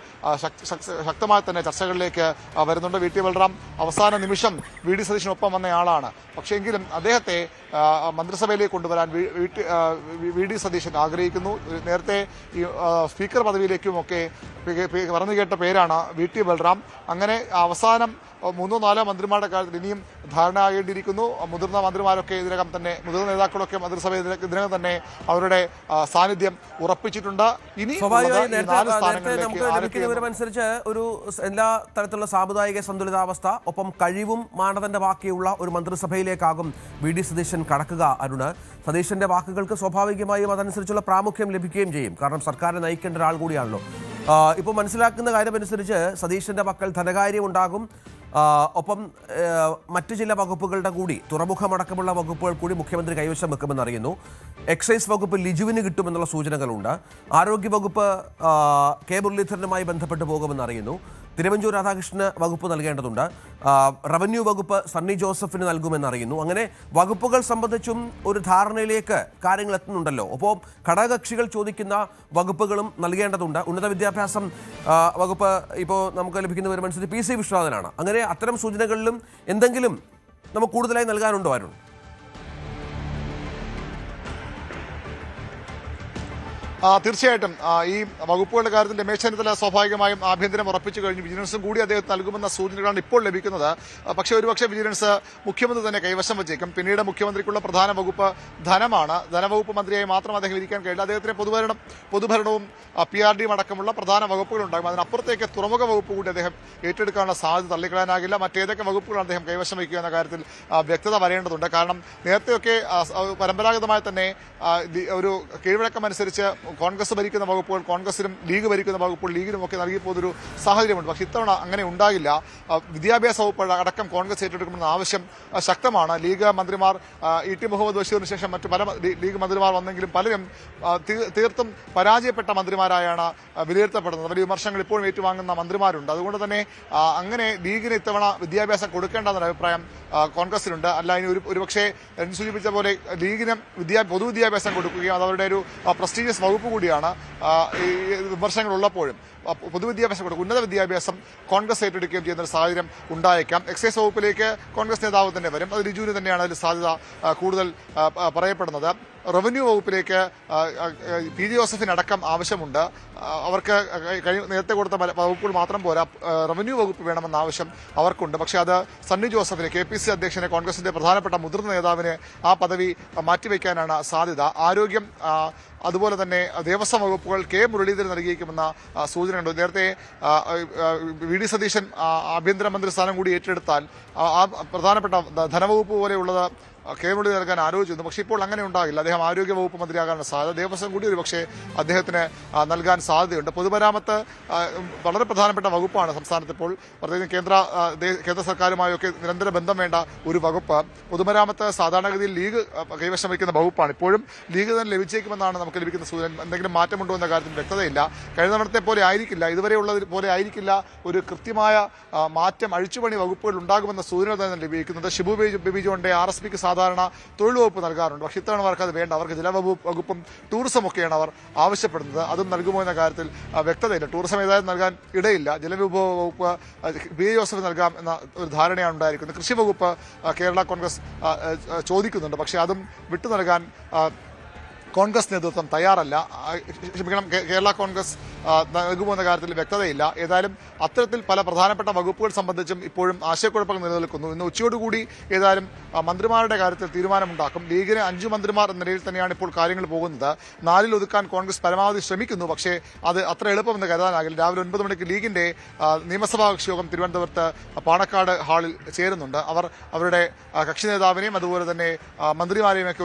ശക്തമായി തന്നെ ചർച്ചകളിലേക്ക് വരുന്നുണ്ട്. VT ബൽറാം അവസാന നിമിഷം വി ഡി സതീശനൊപ്പം വന്നയാളാണ്. പക്ഷേ എങ്കിലും അദ്ദേഹത്തെ മന്ത്രിസഭയിലേക്ക് കൊണ്ടുവരാൻ വി ഡി സതീശൻ ആഗ്രഹിക്കുന്നു. നേരത്തെ ഈ സ്പീക്കർ പദവിയിലേക്കുമൊക്കെ പറഞ്ഞു കേട്ട പേരാണ് VT ബൽറാം. അങ്ങനെ അവസാനം 3-4 മന്ത്രിമാരുടെ കാര്യത്തിൽ ഇനിയും ധാരണയാകേണ്ടിയിരിക്കുന്നു. മുതിർന്ന മന്ത്രിമാരൊക്കെ ഇതിനകം തന്നെ, മുതിർന്ന നേതാക്കളൊക്കെ മന്ത്രിസഭയിൽ ഇതിനകം തന്നെ അവരുടെ സാന്നിധ്യം ഉറപ്പിച്ചിട്ടുണ്ട്. ഇനി വിവരമനുസരിച്ച് ഒരു എല്ലാ തരത്തിലുള്ള സാമുദായിക സന്തുലിതാവസ്ഥ ഒപ്പം കഴിവും മാനദണ്ഡമാക്കിയുള്ള ഒരു മന്ത്രിസഭയിലേക്കാകും വി ഡി സതീശൻ കടക്കുക. അരുണ്, സതീശന്റെ വാക്കുകൾക്ക് സ്വാഭാവികമായും അതനുസരിച്ചുള്ള പ്രാമുഖ്യം ലഭിക്കുകയും ചെയ്യും. കാരണം സർക്കാരിനെ നയിക്കേണ്ട ഒരാൾ കൂടിയാണല്ലോ. ഇപ്പോൾ മനസ്സിലാക്കുന്ന കാര്യമനുസരിച്ച് സതീശന്റെ പക്കൽ ധനകാര്യം ഉണ്ടാകും. ഒപ്പം മറ്റു ചില വകുപ്പുകളുടെ കൂടി, തുറമുഖമടക്കമുള്ള വകുപ്പുകൾ കൂടി മുഖ്യമന്ത്രി കൈവശം വെക്കുമെന്ന് അറിയുന്നു. എക്സൈസ് വകുപ്പ് ലിജുവിന് കിട്ടുമെന്നുള്ള സൂചനകളുണ്ട്. ആരോഗ്യവകുപ്പ് കെ മുരളീധരനുമായി ബന്ധപ്പെട്ട് പോകുമെന്ന് അറിയുന്നു. തിരുവഞ്ചൂർ രാധാകൃഷ്ണന് വകുപ്പ് നൽകേണ്ടതുണ്ട്. റവന്യൂ വകുപ്പ് സണ്ണി ജോസഫിന് നൽകുമെന്നറിയുന്നു. അങ്ങനെ വകുപ്പുകൾ സംബന്ധിച്ചും ഒരു ധാരണയിലേക്ക് കാര്യങ്ങൾ എത്തുന്നുണ്ടല്ലോ. അപ്പോൾ ഘടകകക്ഷികൾ ചോദിക്കുന്ന വകുപ്പുകളും നൽകേണ്ടതുണ്ട്. ഉന്നത വിദ്യാഭ്യാസം വകുപ്പ് ഇപ്പോൾ നമുക്ക് ലഭിക്കുന്ന വിവരമനുസരിച്ച് PC വിശ്വനാഥനാണ്. അങ്ങനെ അത്തരം സൂചനകളിലും എന്തെങ്കിലും നമുക്ക് കൂടുതലായി നൽകാനുണ്ടോ അരുൺ? തീർച്ചയായിട്ടും ഈ വകുപ്പുകളുടെ കാര്യത്തിൽ രമേശ് ചെന്നിത്തല സ്വാഭാവികമായും ആഭ്യന്തരം ഉറപ്പിച്ചു കഴിഞ്ഞു. വിജിലൻസും കൂടി അദ്ദേഹം നൽകുമെന്ന സൂചനകളാണ് ഇപ്പോൾ ലഭിക്കുന്നത്. പക്ഷേ ഒരുപക്ഷെ വിജിലൻസ് മുഖ്യമന്ത്രി തന്നെ കൈവശം വച്ചേക്കും. പിന്നീട് മുഖ്യമന്ത്രിക്കുള്ള പ്രധാന വകുപ്പ് ധനമാണ്. ധനവകുപ്പ് മന്ത്രിയായി മാത്രം അദ്ദേഹം ഇരിക്കാൻ കഴിയില്ല. അദ്ദേഹത്തിന് പൊതുഭരണവും PRD അടക്കമുള്ള പ്രധാന വകുപ്പുകളുണ്ടാകും. അതിനപ്പുറത്തേക്ക് തുറമുഖ വകുപ്പ് കൂടി അദ്ദേഹം ഏറ്റെടുക്കാനുള്ള സാധ്യത തള്ളിക്കളയാനാകില്ല. മറ്റേതൊക്കെ വകുപ്പുകളാണ് അദ്ദേഹം കൈവശം വയ്ക്കുക എന്ന കാര്യത്തിൽ വ്യക്തത വരേണ്ടതുണ്ട്. കാരണം നേരത്തെയൊക്കെ പരമ്പരാഗതമായി തന്നെ ഒരു കീഴ്വഴക്കമനുസരിച്ച് കോൺഗ്രസ് ഭരിക്കുന്ന വകുപ്പുകൾ കോൺഗ്രസിനും ലീഗ് ഭരിക്കുന്ന വകുപ്പുകൾ ലീഗിനും ഒക്കെ നൽകിപ്പോതൊരു സാഹചര്യമുണ്ട്. പക്ഷേ ഇത്തവണ അങ്ങനെ ഉണ്ടാകില്ല. വിദ്യാഭ്യാസ വകുപ്പ് അടക്കം കോൺഗ്രസ് ഏറ്റെടുക്കണമെന്ന ആവശ്യം ശക്തമാണ്. ലീഗ് മന്ത്രിമാർ ET മുഹമ്മദ് ബഷീറിന് ശേഷം മറ്റു പല ലീഗ് മന്ത്രിമാർ വന്നെങ്കിലും പലരും തീർത്തും പരാജയപ്പെട്ട മന്ത്രിമാരായാണ് വിലയിരുത്തപ്പെടുന്നത്. വലിയ വിമർശനങ്ങൾ ഇപ്പോഴും ഏറ്റുവാങ്ങുന്ന മന്ത്രിമാരുണ്ട്. അതുകൊണ്ട് തന്നെ അങ്ങനെ ലീഗിന് ഇത്തവണ വിദ്യാഭ്യാസം കൊടുക്കേണ്ടെന്നൊരു അഭിപ്രായം കോൺഗ്രസിനുണ്ട്. അല്ല, ഇനി ഒരുപക്ഷെ സൂചിപ്പിച്ച പോലെ ലീഗിനും പൊതുവിദ്യാഭ്യാസം കൊടുക്കുകയും അത് അവരുടെ ഒരു പ്രസ്റ്റീജിയസ് വകുപ്പ് കൂടിയാണ്. ഈ വിമർശനങ്ങൾ ഉള്ളപ്പോഴും പൊതുവിദ്യാഭ്യാസം കൊടുക്കും, ഉന്നത വിദ്യാഭ്യാസം കോൺഗ്രസ് ഏറ്റെടുക്കുകയും ചെയ്യുന്ന ഒരു സാഹചര്യം ഉണ്ടായേക്കാം. എക്സൈസ് വകുപ്പിലേക്ക് കോൺഗ്രസ് നേതാവ് തന്നെ വരും. അത് ലിജുവിന് തന്നെയാണ് അതിൽ സാധ്യത കൂടുതൽ പറയപ്പെടുന്നത്. റവന്യൂ വകുപ്പിലേക്ക് PG ജോസഫിനടക്കം ആവശ്യമുണ്ട്. അവർക്ക് നേരത്തെ കൊടുത്ത വകുപ്പുകൾ മാത്രം പോരാ, റവന്യൂ വകുപ്പ് വേണമെന്ന ആവശ്യം അവർക്കുണ്ട്. പക്ഷേ അത് സണ്ണി ജോസഫിന്, KPC അധ്യക്ഷനെ, കോൺഗ്രസിന്റെ പ്രധാനപ്പെട്ട മുതിർന്ന നേതാവിന് ആ പദവി മാറ്റിവെക്കാനാണ് സാധ്യത. ആരോഗ്യം, അതുപോലെ തന്നെ ദേവസ്വം വകുപ്പുകൾ കെ മുരളീധരൻ നൽകിയിരിക്കുമെന്ന സൂചനയുണ്ട്. നേരത്തെ വി ഡി സതീശൻ ആഭ്യന്തരമന്ത്രി സ്ഥാനം കൂടി ഏറ്റെടുത്താൽ ആ പ്രധാനപ്പെട്ട ധനവകുപ്പ് പോലെയുള്ളത് കെ മുരളീധരൻ നൽകാൻ ആലോചിച്ചിരുന്നു. പക്ഷേ ഇപ്പോൾ അങ്ങനെ ഉണ്ടാകില്ല. അദ്ദേഹം ആരോഗ്യ വകുപ്പ് മന്ത്രിയാകാനുള്ള സാധ്യത, ദേവസ്വം കൂടി ഒരു പക്ഷേ അദ്ദേഹത്തിന് നൽകാൻ സാധ്യതയുണ്ട്. പൊതുമരാമത്ത് വളരെ പ്രധാനപ്പെട്ട വകുപ്പാണ് സംസ്ഥാനത്ത് ഇപ്പോൾ, പ്രത്യേകിച്ച് കേന്ദ്ര സർക്കാരുമായൊക്കെ നിരന്തര ബന്ധം വേണ്ട ഒരു വകുപ്പ്. പൊതുമരാമത്ത് സാധാരണഗതിയിൽ ലീഗ് കൈവശം വയ്ക്കുന്ന വകുപ്പാണ്. ഇപ്പോഴും ലീഗ് തന്നെ ലഭിച്ചേക്കുമെന്നാണ് നമുക്ക് ലഭിക്കുന്ന സൂചന. എന്തെങ്കിലും മാറ്റമുണ്ടോ എന്ന കാര്യത്തിൽ വ്യക്തതയില്ല. കഴിഞ്ഞ തവണത്തെ പോലെ ആയിരിക്കില്ല, ഇതുവരെയുള്ളത് പോലെ ആയിരിക്കില്ല ഒരു കൃത്യമായ മാറ്റം അഴിച്ചുപണി വകുപ്പുകൾ ഉണ്ടാകുമെന്ന സൂചന തന്നെ ലഭിക്കുന്നത്. ഷിബു ബേബി ജോണിന്റെ RSPക്ക് സാധാരണ തൊഴിൽ വകുപ്പ് നൽകാറുണ്ട്. പക്ഷേ ഇത്തവണ അവർക്ക് അത് വേണ്ട. അവർക്ക് ജലവകുപ്പും ടൂറിസം ഒക്കെയാണ് അവർ ആവശ്യപ്പെടുന്നത്. അതും നൽകുമോ എന്ന കാര്യത്തിൽ വ്യക്തതയില്ല. ടൂറിസം ഏതായാലും നൽകാൻ ഇടയില്ല. ജലവിഭവ വകുപ്പ് പി ജോസഫ് നൽകാം എന്ന ഒരു ധാരണയാണ് ഉണ്ടായിരിക്കുന്നത്. കൃഷി വകുപ്പ് കേരള കോൺഗ്രസ് ചോദിക്കുന്നുണ്ട്. പക്ഷേ അതും വിട്ടു നൽകാൻ കോൺഗ്രസ് നേതൃത്വം തയ്യാറല്ല. ക്ഷമിക്കണം, കേരള കോൺഗ്രസ് നൽകുമോ എന്ന കാര്യത്തിൽ വ്യക്തതയില്ല. ഏതായാലും അത്തരത്തിൽ പല പ്രധാനപ്പെട്ട വകുപ്പുകൾ സംബന്ധിച്ചും ഇപ്പോഴും ആശയക്കുഴപ്പങ്ങൾ നിലനിൽക്കുന്നു. ഇന്ന് ഉച്ചയോടുകൂടി ഏതായാലും മന്ത്രിമാരുടെ കാര്യത്തിൽ തീരുമാനമുണ്ടാക്കും. ലീഗിന് 5 മന്ത്രിമാർ എന്ന നിലയിൽ തന്നെയാണ് ഇപ്പോൾ കാര്യങ്ങൾ പോകുന്നത്. 4 ഒതുക്കാൻ കോൺഗ്രസ് പരമാവധി ശ്രമിക്കുന്നു. പക്ഷേ അത് അത്ര എളുപ്പമെന്ന് കരുതാനാകില്ല. രാവിലെ 9 മണിക്ക് ലീഗിന്റെ നിയമസഭാ കക്ഷി യോഗം തിരുവനന്തപുരത്ത് പാണക്കാട് ഹാളിൽ ചേരുന്നുണ്ട്. അവരുടെ കക്ഷി നേതാവിനെയും അതുപോലെ തന്നെ മന്ത്രിമാരെയും ഒക്കെ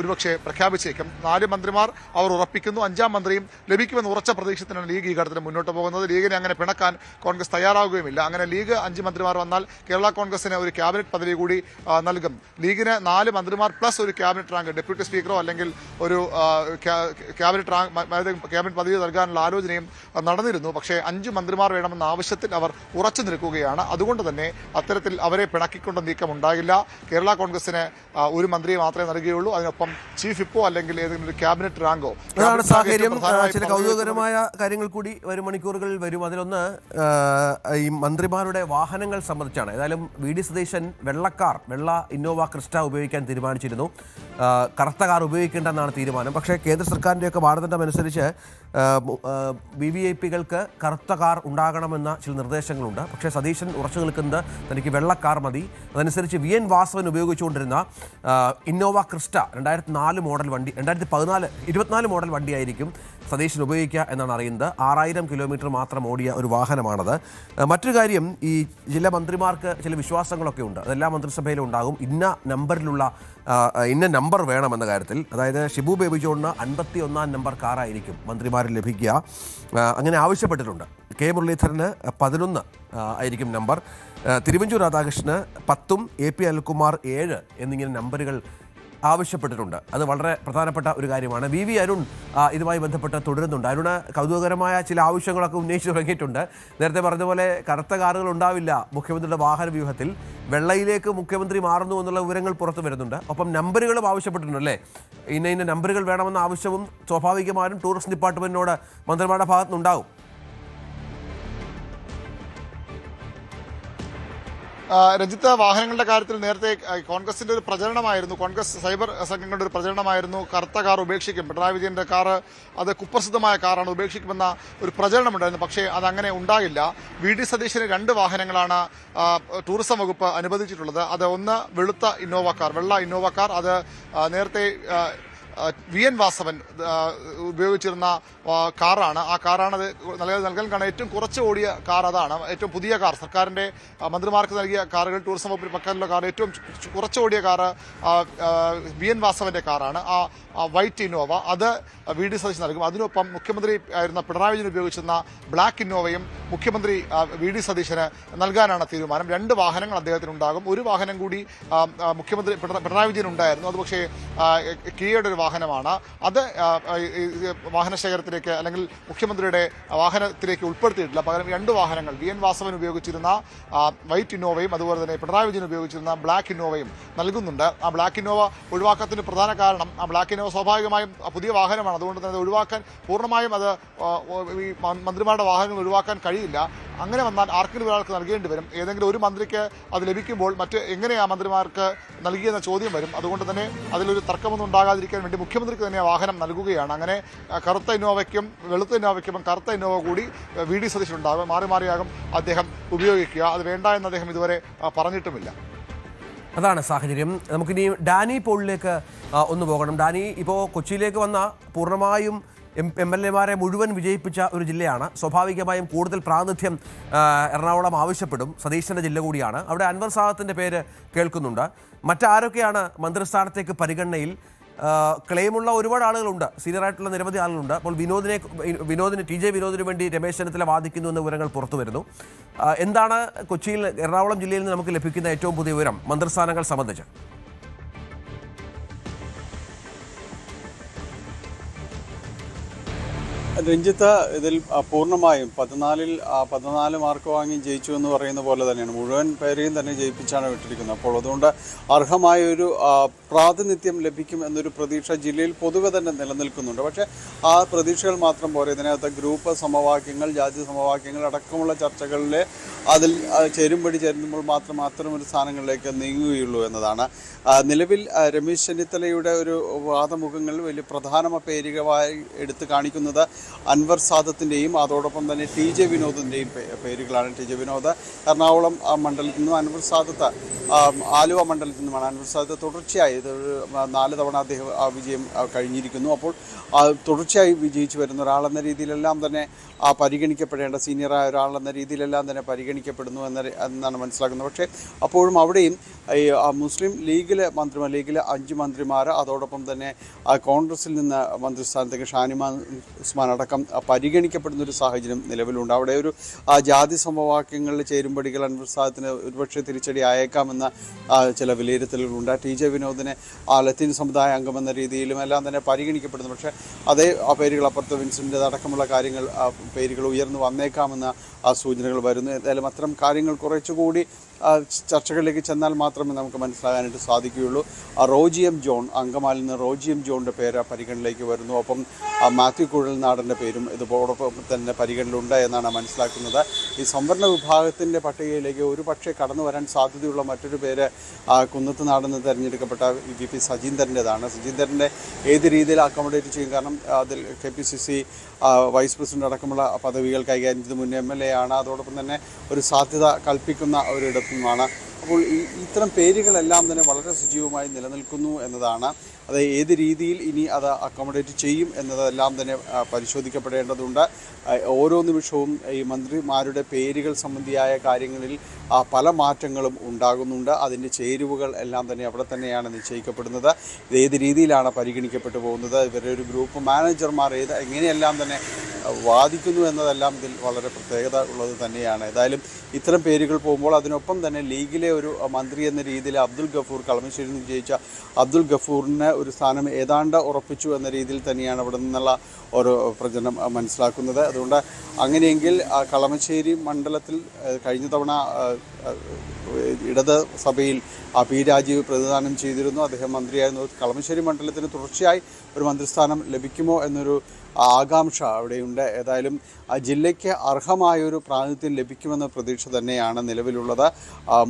ഒരുപക്ഷെ പ്രഖ്യാപിച്ചേക്കും. 4 മന്ത്രിമാർ അവർ ഉറപ്പിക്കുന്നു. 5-ാം മന്ത്രിയും ലഭിക്കുമെന്ന് ഉറച്ച പ്രതീക്ഷത്തിനാണ് ലീഗ് ഈ ഘട്ടത്തിൽ മുന്നോട്ട് പോകുന്നത്. ലീഗിനെ അങ്ങനെ പിണക്കാൻ കോൺഗ്രസ് തയ്യാറാവുകയുമില്ല. അങ്ങനെ ലീഗ് 5 മന്ത്രിമാർ വന്നാൽ കേരള കോൺഗ്രസിന് ഒരു ക്യാബിനറ്റ് പദവി കൂടി നൽകും. ലീഗിന് 4 മന്ത്രിമാർ പ്ലസ് ഒരു ക്യാബിനറ്റ് റാങ്ക്, ഡെപ്യൂട്ടി സ്പീക്കറോ അല്ലെങ്കിൽ ഒരു ക്യാബിനറ്റ് പദവി നൽകാനുള്ള ആലോചനയും നടന്നിരുന്നു. പക്ഷേ 5 മന്ത്രിമാർ വേണമെന്ന ആവശ്യത്തിൽ അവർ ഉറച്ചു നിൽക്കുകയാണ്. അതുകൊണ്ട് തന്നെ അത്തരത്തിൽ അവരെ പിണക്കിക്കൊണ്ട് നീക്കം ഉണ്ടാകില്ല. കേരള കോൺഗ്രസിന് ഒരു മന്ത്രിയെ മാത്രമേ നൽകുകയുള്ളൂ. അതിനൊപ്പം ചീഫ് വിപ്പോ അല്ലെങ്കിൽ ഏതെങ്കിലും ഒരു ക്യാബിനറ്റ് റാങ്കോ. അതാണ് സാഹചര്യം. ചില കൗതുകകരമായ കാര്യങ്ങൾ കൂടി വരും മണിക്കൂറുകളിൽ വരും. അതിലൊന്ന് ഈ മന്ത്രിമാരുടെ വാഹനങ്ങൾ സംബന്ധിച്ചാണ്. ഏതായാലും VD സതീശൻ വെള്ള ഇന്നോവ ക്രിസ്റ്റ ഉപയോഗിക്കാൻ തീരുമാനിച്ചിരുന്നു. കറുത്ത കാർ ഉപയോഗിക്കേണ്ടെന്നാണ് തീരുമാനം. പക്ഷേ കേന്ദ്ര സർക്കാരിൻ്റെയൊക്കെ മാനദണ്ഡം അനുസരിച്ച് VVIPകൾക്ക് കറുത്ത കാർ ഉണ്ടാകണമെന്ന ചില നിർദ്ദേശങ്ങളുണ്ട്. പക്ഷേ സതീശൻ ഉറച്ചു നിൽക്കുന്നത് തനിക്ക് വെള്ള കാർ മതി. അതനുസരിച്ച് VN വാസവൻ ഉപയോഗിച്ചുകൊണ്ടിരുന്ന ഇന്നോവ ക്രിസ്റ്റ 2004 മോഡൽ വണ്ടി, 24 മോഡൽ വണ്ടിയായിരിക്കും സതീശൻ ഉപയോഗിക്കുക എന്നാണ് അറിയുന്നത്. 6000 കിലോമീറ്റർ മാത്രം ഓടിയ ഒരു വാഹനമാണത്. മറ്റൊരു കാര്യം, ഈ ചില മന്ത്രിമാർക്ക് ചില വിശ്വാസങ്ങളൊക്കെ ഉണ്ട്. അതെല്ലാ മന്ത്രിസഭയിലും ഉണ്ടാകും. ഇന്ന നമ്പർ വേണമെന്ന കാര്യത്തിൽ. അതായത് ഷിബു ബേബി ജോണിന് 51-ാം നമ്പർ കാറായിരിക്കും മന്ത്രിമാരിൽ ലഭിക്കുക. അങ്ങനെ ആവശ്യപ്പെട്ടിട്ടുണ്ട്. കെ മുരളീധരന് 11 ആയിരിക്കും നമ്പർ. തിരുവഞ്ചൂർ രാധാകൃഷ്ണന് 10-ഉം AP അനിൽകുമാർ 7 എന്നിങ്ങനെ നമ്പറുകൾ ആവശ്യപ്പെട്ടിട്ടുണ്ട്. അത് വളരെ പ്രധാനപ്പെട്ട ഒരു കാര്യമാണ്. VV അരുൺ ഇതുമായി ബന്ധപ്പെട്ട് തുടരുന്നുണ്ട്. അരുണ് കൗതുകകരമായ ചില ആവശ്യങ്ങളൊക്കെ ഉന്നയിച്ചു തുടങ്ങിയിട്ടുണ്ട്. നേരത്തെ പറഞ്ഞതുപോലെ കറുത്ത കാറുകൾ ഉണ്ടാവില്ല മുഖ്യമന്ത്രിയുടെ വാഹന വ്യൂഹത്തിൽ. വെള്ളയിലേക്ക് മുഖ്യമന്ത്രി മാറുന്നു എന്നുള്ള വിവരങ്ങൾ പുറത്തു വരുന്നുണ്ട്. ഒപ്പം നമ്പറുകളും ആവശ്യപ്പെട്ടിട്ടുണ്ട് അല്ലേ? ഇന്ന നമ്പറുകൾ വേണമെന്ന ആവശ്യവും സ്വാഭാവികമായും ടൂറിസം ഡിപ്പാർട്ട്മെന്റിനോട് മന്ത്രിമാരുടെ ഭാഗത്തുനിന്നുണ്ടാവും. രഞ്ജിത്ത്, വാഹനങ്ങളുടെ കാര്യത്തിൽ നേരത്തെ കോൺഗ്രസിന്റെ ഒരു പ്രചരണമായിരുന്നു, കോൺഗ്രസ് സൈബർ സംഘങ്ങളുടെ ഒരു പ്രചരണമായിരുന്നു കറുത്ത കാർ ഉപേക്ഷിക്കും, പിണറായി വിജയന്റെ കാറ് അത് കുപ്രസിദ്ധമായ കാറാണ്, ഉപേക്ഷിക്കുമെന്ന ഒരു പ്രചരണമുണ്ടായിരുന്നു. പക്ഷേ അതങ്ങനെ ഉണ്ടാകില്ല. VD സതീശന് 2 വാഹനങ്ങളാണ് ടൂറിസം വകുപ്പ് അനുവദിച്ചിട്ടുള്ളത്. അത് ഒന്ന് വെള്ള ഇന്നോവ കാർ. അത് നേരത്തെ VN വാസവൻ ഉപയോഗിച്ചിരുന്ന കാറാണ്. ആ കാറാണത് നൽകാൻ കാരണം ഏറ്റവും കുറച്ച് ഓടിയ കാർ അതാണ്. ഏറ്റവും പുതിയ കാർ, സർക്കാരിൻ്റെ മന്ത്രിമാർക്ക് നൽകിയ കാറുകൾ, ടൂറിസം വകുപ്പിന് പക്കലുള്ള കാർ, ഏറ്റവും കുറച്ച് ഓടിയ കാറ് VN വാസവൻ്റെ കാറാണ്. ആ വൈറ്റ് ഇന്നോവ അത് VD സതീശൻ നൽകും. അതിനൊപ്പം മുഖ്യമന്ത്രി ആയിരുന്ന പിണറായി വിജയൻ ഉപയോഗിച്ചിരുന്ന ബ്ലാക്ക് ഇന്നോവയും മുഖ്യമന്ത്രി VD സതീശന് നൽകാനാണ് തീരുമാനം. 2 വാഹനങ്ങൾ അദ്ദേഹത്തിനുണ്ടാകും. ഒരു വാഹനം കൂടി മുഖ്യമന്ത്രി പിണറായി വിജയൻ ഉണ്ടായിരുന്നു. അത് പക്ഷേ കിയയുടെ ഒരു വാഹനമാണ്. അത് വാഹനശേഖരത്തിലേക്ക് അല്ലെങ്കിൽ മുഖ്യമന്ത്രിയുടെ വാഹനത്തിലേക്ക് ഉൾപ്പെടുത്തിയിട്ടില്ല. പകരം 2 വാഹനങ്ങൾ VN വാസവൻ ഉപയോഗിച്ചിരുന്ന വൈറ്റ് ഇന്നോവയും അതുപോലെ തന്നെ പിണറായി വിജയൻ ഉപയോഗിച്ചിരുന്ന ബ്ലാക്ക് ഇന്നോവയും നൽകുന്നുണ്ട്. ആ ബ്ലാക്ക് ഇന്നോവ ഒഴിവാക്കത്തിന് പ്രധാന കാരണം ആ ബ്ലാക്ക് ഇന്നോവ സ്വാഭാവികമായും പുതിയ വാഹനമാണ്. അതുകൊണ്ട് തന്നെ അത് ഒഴിവാക്കാൻ പൂർണ്ണമായും അത് ഈ മന്ത്രിമാരുടെ വാഹനങ്ങൾ ഒഴിവാക്കാൻ കഴിയില്ല. അങ്ങനെ വന്നാൽ ആർക്കെങ്കിലും ഒരാൾക്ക് നൽകേണ്ടി വരും. ഏതെങ്കിലും ഒരു മന്ത്രിക്ക് അത് ലഭിക്കുമ്പോൾ എങ്ങനെയാ മന്ത്രിമാർക്ക് നൽകിയെന്ന ചോദ്യം വരും. അതുകൊണ്ട് തന്നെ അതിലൊരു തർക്കമൊന്നും ഉണ്ടാകാതിരിക്കാൻ വേണ്ടി മുഖ്യമന്ത്രിക്ക് തന്നെ വാഹനം നൽകുകയാണ്. അങ്ങനെ കറുത്ത ഇന്നോവയ്ക്കും വെളുത്ത ഇന്നോവയ്ക്കും കറുത്ത ഇന്നോവ കൂടി VD സതീശൻ ഉണ്ടാകും. മാറിയാകും അദ്ദേഹം ഉപയോഗിക്കുക. അത് വേണ്ട എന്ന് അദ്ദേഹം ഇതുവരെ പറഞ്ഞിട്ടുമില്ല. അതാണ് സാഹചര്യം. നമുക്കിനി ഡാനി പോളിലേക്ക് ഒന്ന് പോകണം. ഡാനി, ഇപ്പോൾ കൊച്ചിയിലേക്ക് വന്ന പൂർണ്ണമായും MLA-മാരെ മുഴുവൻ വിജയിപ്പിച്ച ഒരു ജില്ലയാണ്. സ്വാഭാവികമായും കൂടുതൽ പ്രാതിനിധ്യം എറണാകുളം ആവശ്യപ്പെടും. സതീശൻ്റെ ജില്ല കൂടിയാണ്. അവിടെ അൻവർ സാദത്തിൻ്റെ പേര് കേൾക്കുന്നുണ്ട്. മറ്റാരൊക്കെയാണ് മന്ത്രിസ്ഥാനത്തേക്ക് പരിഗണനയിൽ? ക്ലെയിമുള്ള ഒരുപാട് ആളുകളുണ്ട്, സീനിയറായിട്ടുള്ള നിരവധി ആളുകളുണ്ട്. അപ്പോൾ വിനോദിന് TJ വിനോദിന് വേണ്ടി രമേശ് ചെന്നിത്തല വാദിക്കുന്നു എന്ന വിവരങ്ങൾ പുറത്തു വരുന്നു. എന്താണ് കൊച്ചിയിൽ, എറണാകുളം ജില്ലയിൽ നിന്ന് നമുക്ക് ലഭിക്കുന്ന ഏറ്റവും പുതിയ വിവരം മന്ത്രിസ്ഥാനങ്ങൾ സംബന്ധിച്ച്? രഞ്ജിത്ത്, ഇതിൽ പൂർണ്ണമായും 14 മാർക്ക് വാങ്ങി ജയിച്ചു എന്ന് പറയുന്ന പോലെ തന്നെയാണ്. മുഴുവൻ പേരെയും തന്നെ ജയിപ്പിച്ചാണ് വിട്ടിരിക്കുന്നത്. അപ്പോൾ അതുകൊണ്ട് അർഹമായൊരു പ്രാതിനിധ്യം ലഭിക്കും എന്നൊരു പ്രതീക്ഷ ജില്ലയിൽ പൊതുവെ തന്നെ നിലനിൽക്കുന്നുണ്ട്. പക്ഷേ ആ പ്രതീക്ഷകൾ മാത്രം പോരെ, ഇതിനകത്ത് ഗ്രൂപ്പ് സമവാക്യങ്ങൾ, ജാതി സമവാക്യങ്ങൾ അടക്കമുള്ള ചർച്ചകളിൽ അതിൽ ചേരുമ്പോൾ മാത്രം അത്തരമൊരു സ്ഥാനങ്ങളിലേക്ക് നീങ്ങുകയുള്ളൂ എന്നതാണ്. നിലവിൽ രമേശ് ചെന്നിത്തലയുടെ ഒരു വാദമുഖങ്ങളിൽ വലിയ പ്രധാന പേരുകളായി എടുത്തു കാണിക്കുന്നത് അൻവർ സാദത്തിൻ്റെയും അതോടൊപ്പം തന്നെ TJ വിനോദിൻ്റെയും പേരുകളാണ്. TJ വിനോദ് എറണാകുളം മണ്ഡലത്തിൽ നിന്നും, അൻവർ സാദത്ത് ആലുവ മണ്ഡലത്തിൽ നിന്നുമാണ്. അൻവർ സാദത്ത് തുടർച്ചയായി 4 തവണ അദ്ദേഹം വിജയം കഴിഞ്ഞിരിക്കുന്നു. അപ്പോൾ തുടർച്ചയായി വിജയിച്ചു വരുന്ന ഒരാളെന്ന രീതിയിലെല്ലാം തന്നെ പരിഗണിക്കപ്പെടേണ്ട, സീനിയറായ ഒരാളെന്ന രീതിയിലെല്ലാം തന്നെ പരിഗണിക്കപ്പെടുന്നു എന്നാണ് മനസ്സിലാക്കുന്നത്. പക്ഷേ അപ്പോഴും അവിടെയും ഈ മുസ്ലിം ലീഗിലെ 5 മന്ത്രിമാർ, അതോടൊപ്പം തന്നെ കോൺഗ്രസിൽ നിന്ന് മന്ത്രിസ്ഥാനത്തേക്ക് ഷാനിമ ഉസ്മാൻ അടക്കം പരിഗണിക്കപ്പെടുന്ന ഒരു സാഹചര്യം നിലവിലുണ്ട്. അവിടെ ഒരു ജാതി സമവാക്യങ്ങളിൽ ചേരുംപടികൾ അൻവർ സാദത്തിന് ഒരുപക്ഷെ തിരിച്ചടി ആയേക്കാമെന്ന ചില വിലയിരുത്തലുകളുണ്ട്. TJ വിനോദിനെ ലത്തീൻ സമുദായ അംഗമെന്ന രീതിയിലും എല്ലാം തന്നെ പരിഗണിക്കപ്പെടുന്നു. പക്ഷേ അതേ പേരുകൾ അപ്പുറത്ത് വിൻസെൻ്റ് അടക്കമുള്ള പേരുകൾ ഉയർന്നു വന്നേക്കാമെന്ന സൂചനകൾ വരുന്നു. എന്തായാലും അത്തരം കാര്യങ്ങൾ കുറച്ചുകൂടി ചർച്ചകളിലേക്ക് ചെന്നാൽ മാത്രമേ നമുക്ക് മനസ്സിലാകാനായിട്ട് സാധിക്കുകയുള്ളൂ. റോജി എം ജോൺ, അങ്കമാലിൽ നിന്ന് റോജി എം ജോണിൻ്റെ പേര് പരിഗണനയിലേക്ക് വരുന്നു. ഒപ്പം മാത്യു കുഴൽനാടൻ്റെ പേരും ഇതോടൊപ്പം തന്നെ പരിഗണനയിലുണ്ട് എന്നാണ് മനസ്സിലാക്കുന്നത്. ഈ സംവരണ വിഭാഗത്തിൻ്റെ പട്ടികയിലേക്ക് ഒരു പക്ഷേ കടന്നു വരാൻ സാധ്യതയുള്ള മറ്റൊരു പേര് കുന്നത്തുനാട് നിന്ന് തിരഞ്ഞെടുക്കപ്പെട്ട VP സജീന്ദ്രൻ്റെതാണ്. സജീന്ദ്രൻ്റെ ഏത് രീതിയിൽ അക്കോമഡേറ്റ് ചെയ്യും? കാരണം അതിൽ KPCC വൈസ് പ്രസിഡന്റ് അടക്കമുള്ള പദവികൾ കൈകാര്യം ചെയ്ത് മുൻ MLA ആണ്. അതോടൊപ്പം തന്നെ ഒരു സാധ്യത കൽപ്പിക്കുന്ന ഒരിടത്തുമാണ്. അപ്പോൾ ഇത്തരം പേരുകളെല്ലാം തന്നെ വളരെ സജീവമായി നിലനിൽക്കുന്നു എന്നതാണ്. അത് ഏത് രീതിയിൽ ഇനി അത് അക്കോമഡേറ്റ് ചെയ്യും എന്നതെല്ലാം തന്നെ പരിശോധിക്കപ്പെടേണ്ടതുണ്ട്. ഓരോ നിമിഷവും ഈ മന്ത്രിമാരുടെ പേരുകൾ സംബന്ധിയായ കാര്യങ്ങളിൽ പല മാറ്റങ്ങളും ഉണ്ടാകുന്നുണ്ട്. അതിൻ്റെ ചേരുവകൾ എല്ലാം തന്നെ അവിടെ തന്നെയാണ് നിശ്ചയിക്കപ്പെടുന്നത്. ഇത് ഏത് രീതിയിലാണ് പരിഗണിക്കപ്പെട്ടു പോകുന്നത്, ഇവരുടെ ഒരു ഗ്രൂപ്പ് മാനേജർമാർ എങ്ങനെയെല്ലാം തന്നെ വാദിക്കുന്നു എന്നതെല്ലാം ഇതിൽ വളരെ പ്രത്യേകത ഉള്ളത് തന്നെയാണ്. ഏതായാലും ഇത്തരം പേരുകൾ പോകുമ്പോൾ അതിനൊപ്പം തന്നെ ലീഗിലെ ഒരു മന്ത്രി എന്ന രീതിയിൽ അബ്ദുൽ ഗഫൂർ, കളമശ്ശേരിയിൽ നിന്ന് ജയിച്ച അബ്ദുൽ ഗഫൂറിന് ഒരു സ്ഥാനം ഏതാണ്ട് ഉറപ്പിച്ചു എന്ന രീതിയിൽ തന്നെയാണ് അവിടെ നിന്നുള്ള ഒരു പ്രചരണം മനസ്സിലാക്കുന്നത്. അതുകൊണ്ട് അങ്ങനെയെങ്കിൽ കളമശ്ശേരി മണ്ഡലത്തിൽ കഴിഞ്ഞ തവണ ഇടത് സഭയിൽ P രാജീവ് പ്രതിദാനം ചെയ്തിരുന്നു. അദ്ദേഹം മന്ത്രിയായിരുന്നു. കളമശ്ശേരി മണ്ഡലത്തിന് തുടർച്ചയായി ഒരു മന്ത്രിസ്ഥാനം ലഭിക്കുമോ എന്നൊരു ആകാംക്ഷ അവിടെയുണ്ട്. ഏതായാലും ജില്ലയ്ക്ക് അർഹമായൊരു പ്രാതിനിധ്യം ലഭിക്കുമെന്ന പ്രതീക്ഷ തന്നെയാണ് നിലവിലുള്ളത്.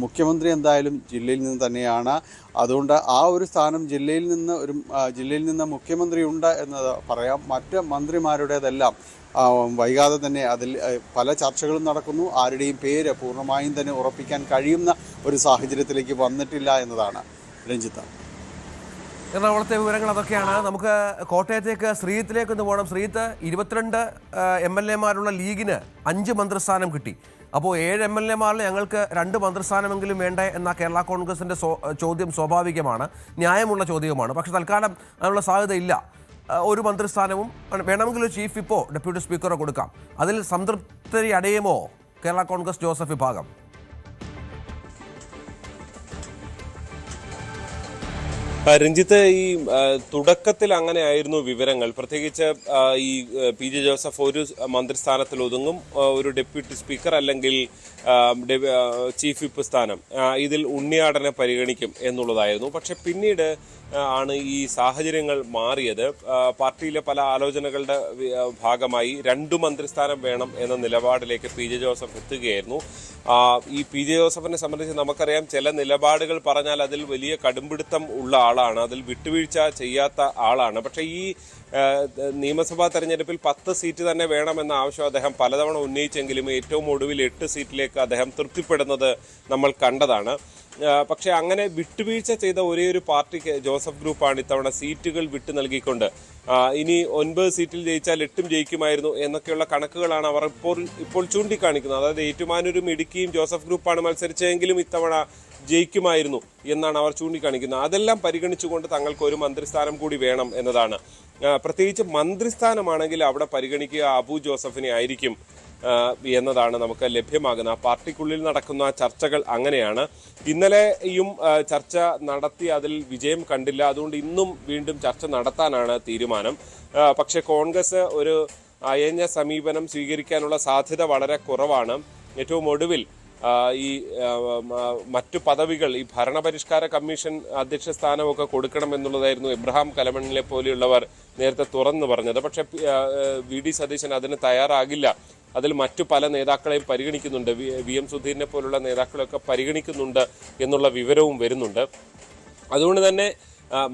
മുഖ്യമന്ത്രി എന്തായാലും ജില്ലയിൽ നിന്ന് തന്നെയാണ്. അതുകൊണ്ട് ആ ഒരു സ്ഥാനം ജില്ലയിൽ നിന്ന് മുഖ്യമന്ത്രി ഉണ്ട് എന്നത് പറയാം. മറ്റ് മന്ത്രിമാരുടേതെല്ലാം വൈകാതെ തന്നെ അതിൽ പല ചർച്ചകളും നടക്കുന്നു. ആരുടെയും പേര് പൂർണ്ണമായും തന്നെ ഉറപ്പിക്കാൻ കഴിയുന്ന ഒരു സാഹചര്യത്തിലേക്ക് വന്നിട്ടില്ല എന്നതാണ്. രഞ്ജിത്ത്, എറണാകുളത്തെ വിവരങ്ങൾ അതൊക്കെയാണ്. നമുക്ക് കോട്ടയത്തേക്ക് ശ്രീജിത്തിലേക്കൊന്ന് പോകണം. ശ്രീജിത്ത്, 22 MLA-മാരുള്ള ലീഗിന് 5 മന്ത്രിസ്ഥാനം കിട്ടി. അപ്പോൾ 7 MLA-മാരിൽ ഞങ്ങൾക്ക് 2 മന്ത്രിസ്ഥാനമെങ്കിലും വേണ്ടേ എന്ന കേരള കോൺഗ്രസിൻ്റെ ചോദ്യം സ്വാഭാവികമാണ്, ന്യായമുള്ള ചോദ്യവുമാണ്. പക്ഷെ തൽക്കാലം അതിനുള്ള സാധ്യതയില്ല. ഒരു മന്ത്രിസ്ഥാനവും വേണമെങ്കിൽ ഒരു ചീഫ് വിപ്പോ ഡെപ്യൂട്ടി സ്പീക്കറോ കൊടുക്കാം. അതിൽ സംതൃപ്തി അടയുമോ കേരള കോൺഗ്രസ് ജോസഫ് വിഭാഗം? രഞ്ജിത്ത്, ഈ തുടക്കത്തിൽ അങ്ങനെയായിരുന്നു വിവരങ്ങൾ. പ്രത്യേകിച്ച് ഈ PJ ജോസഫ് ഒരു മന്ത്രിസ്ഥാനത്തിൽ ഒതുങ്ങും, ഒരു ഡെപ്യൂട്ടി സ്പീക്കർ അല്ലെങ്കിൽ ചീഫ് വിപ്പ് സ്ഥാനം, ഇതിൽ ഉണ്ണിയാടനെ പരിഗണിക്കും എന്നുള്ളതായിരുന്നു. പക്ഷെ പിന്നീട് ആണ് ഈ സാഹചര്യങ്ങൾ മാറിയത്. പാർട്ടിയിലെ പല ആലോചനകളുടെ ഭാഗമായി 2 മന്ത്രിസ്ഥാനം വേണം എന്ന നിലപാടിലേക്ക് PJ ജോസഫ് എത്തുകയായിരുന്നു. ഈ PJ ജോസഫിനെ സംബന്ധിച്ച് നമുക്കറിയാം, ചില നിലപാടുകൾ പറഞ്ഞാൽ അതിൽ വലിയ കടുംപിടുത്തം ഉള്ള ആളാണ്, അതിൽ വിട്ടുവീഴ്ച ചെയ്യാത്ത ആളാണ്. പക്ഷേ ഈ നിയമസഭാ തെരഞ്ഞെടുപ്പിൽ 10 സീറ്റ് തന്നെ വേണമെന്ന ആവശ്യം അദ്ദേഹം പലതവണ ഉന്നയിച്ചെങ്കിലും ഏറ്റവും ഒടുവിൽ 8 സീറ്റിലേക്ക് അദ്ദേഹം തൃപ്തിപ്പെടുന്നത് നമ്മൾ കണ്ടതാണ്. പക്ഷേ അങ്ങനെ വിട്ടുവീഴ്ച ചെയ്ത ഒരേ ഒരു പാർട്ടിക്ക് ജോസഫ് ഗ്രൂപ്പാണ് ഇത്തവണ സീറ്റുകൾ വിട്ടു നൽകിക്കൊണ്ട് ഇനി 9 സീറ്റിൽ ജയിച്ചാൽ 8 ജയിക്കുമായിരുന്നു എന്നൊക്കെയുള്ള കണക്കുകളാണ് അവർ ഇപ്പോൾ ചൂണ്ടിക്കാണിക്കുന്നത്. അതായത് ഏറ്റുമാനൂരും ഇടുക്കിയും ജോസഫ് ഗ്രൂപ്പാണ് മത്സരിച്ചതെങ്കിലും ഇത്തവണ ജയിക്കുമായിരുന്നു എന്നാണ് അവർ ചൂണ്ടിക്കാണിക്കുന്നത്. അതെല്ലാം പരിഗണിച്ചുകൊണ്ട് തങ്ങൾക്ക് ഒരു മന്ത്രിസ്ഥാനം കൂടി വേണം എന്നതാണ്. പ്രത്യേകിച്ച് മന്ത്രിസ്ഥാനമാണെങ്കിൽ അവിടെ പരിഗണിക്കുക അബു ജോസഫിനെ ആയിരിക്കും എന്നതാണ് നമുക്ക് ലഭ്യമാകുന്ന. പാർട്ടിക്കുള്ളിൽ നടക്കുന്ന ചർച്ചകൾ അങ്ങനെയാണ്. ഇന്നലെയും ചർച്ച നടത്തി അതിൽ വിജയം കണ്ടില്ല. അതുകൊണ്ട് ഇന്നും വീണ്ടും ചർച്ച നടത്താനാണ് തീരുമാനം. പക്ഷേ കോൺഗ്രസ് ഒരു അയഞ്ഞ സമീപനം സ്വീകരിക്കാനുള്ള സാധ്യത വളരെ കുറവാണ്. ഏറ്റവും ഒടുവിൽ ഈ മറ്റു പദവികൾ, ഈ ഭരണപരിഷ്കാര കമ്മീഷൻ അധ്യക്ഷ സ്ഥാനമൊക്കെ കൊടുക്കണമെന്നുള്ളതായിരുന്നു എബ്രഹാം കലമണ്ണിലെ പോലെയുള്ളവർ നേരത്തെ തുറന്നു പറഞ്ഞത്. പക്ഷെ വി ഡി സതീശൻ അതിന് തയ്യാറാകില്ല. അതിൽ മറ്റു പല നേതാക്കളെയും പരിഗണിക്കുന്നുണ്ട്. വി എം സുധീരനെ പോലുള്ള നേതാക്കളെയൊക്കെ പരിഗണിക്കുന്നുണ്ട് എന്നുള്ള വിവരവും വരുന്നുണ്ട്. അതുകൊണ്ട് തന്നെ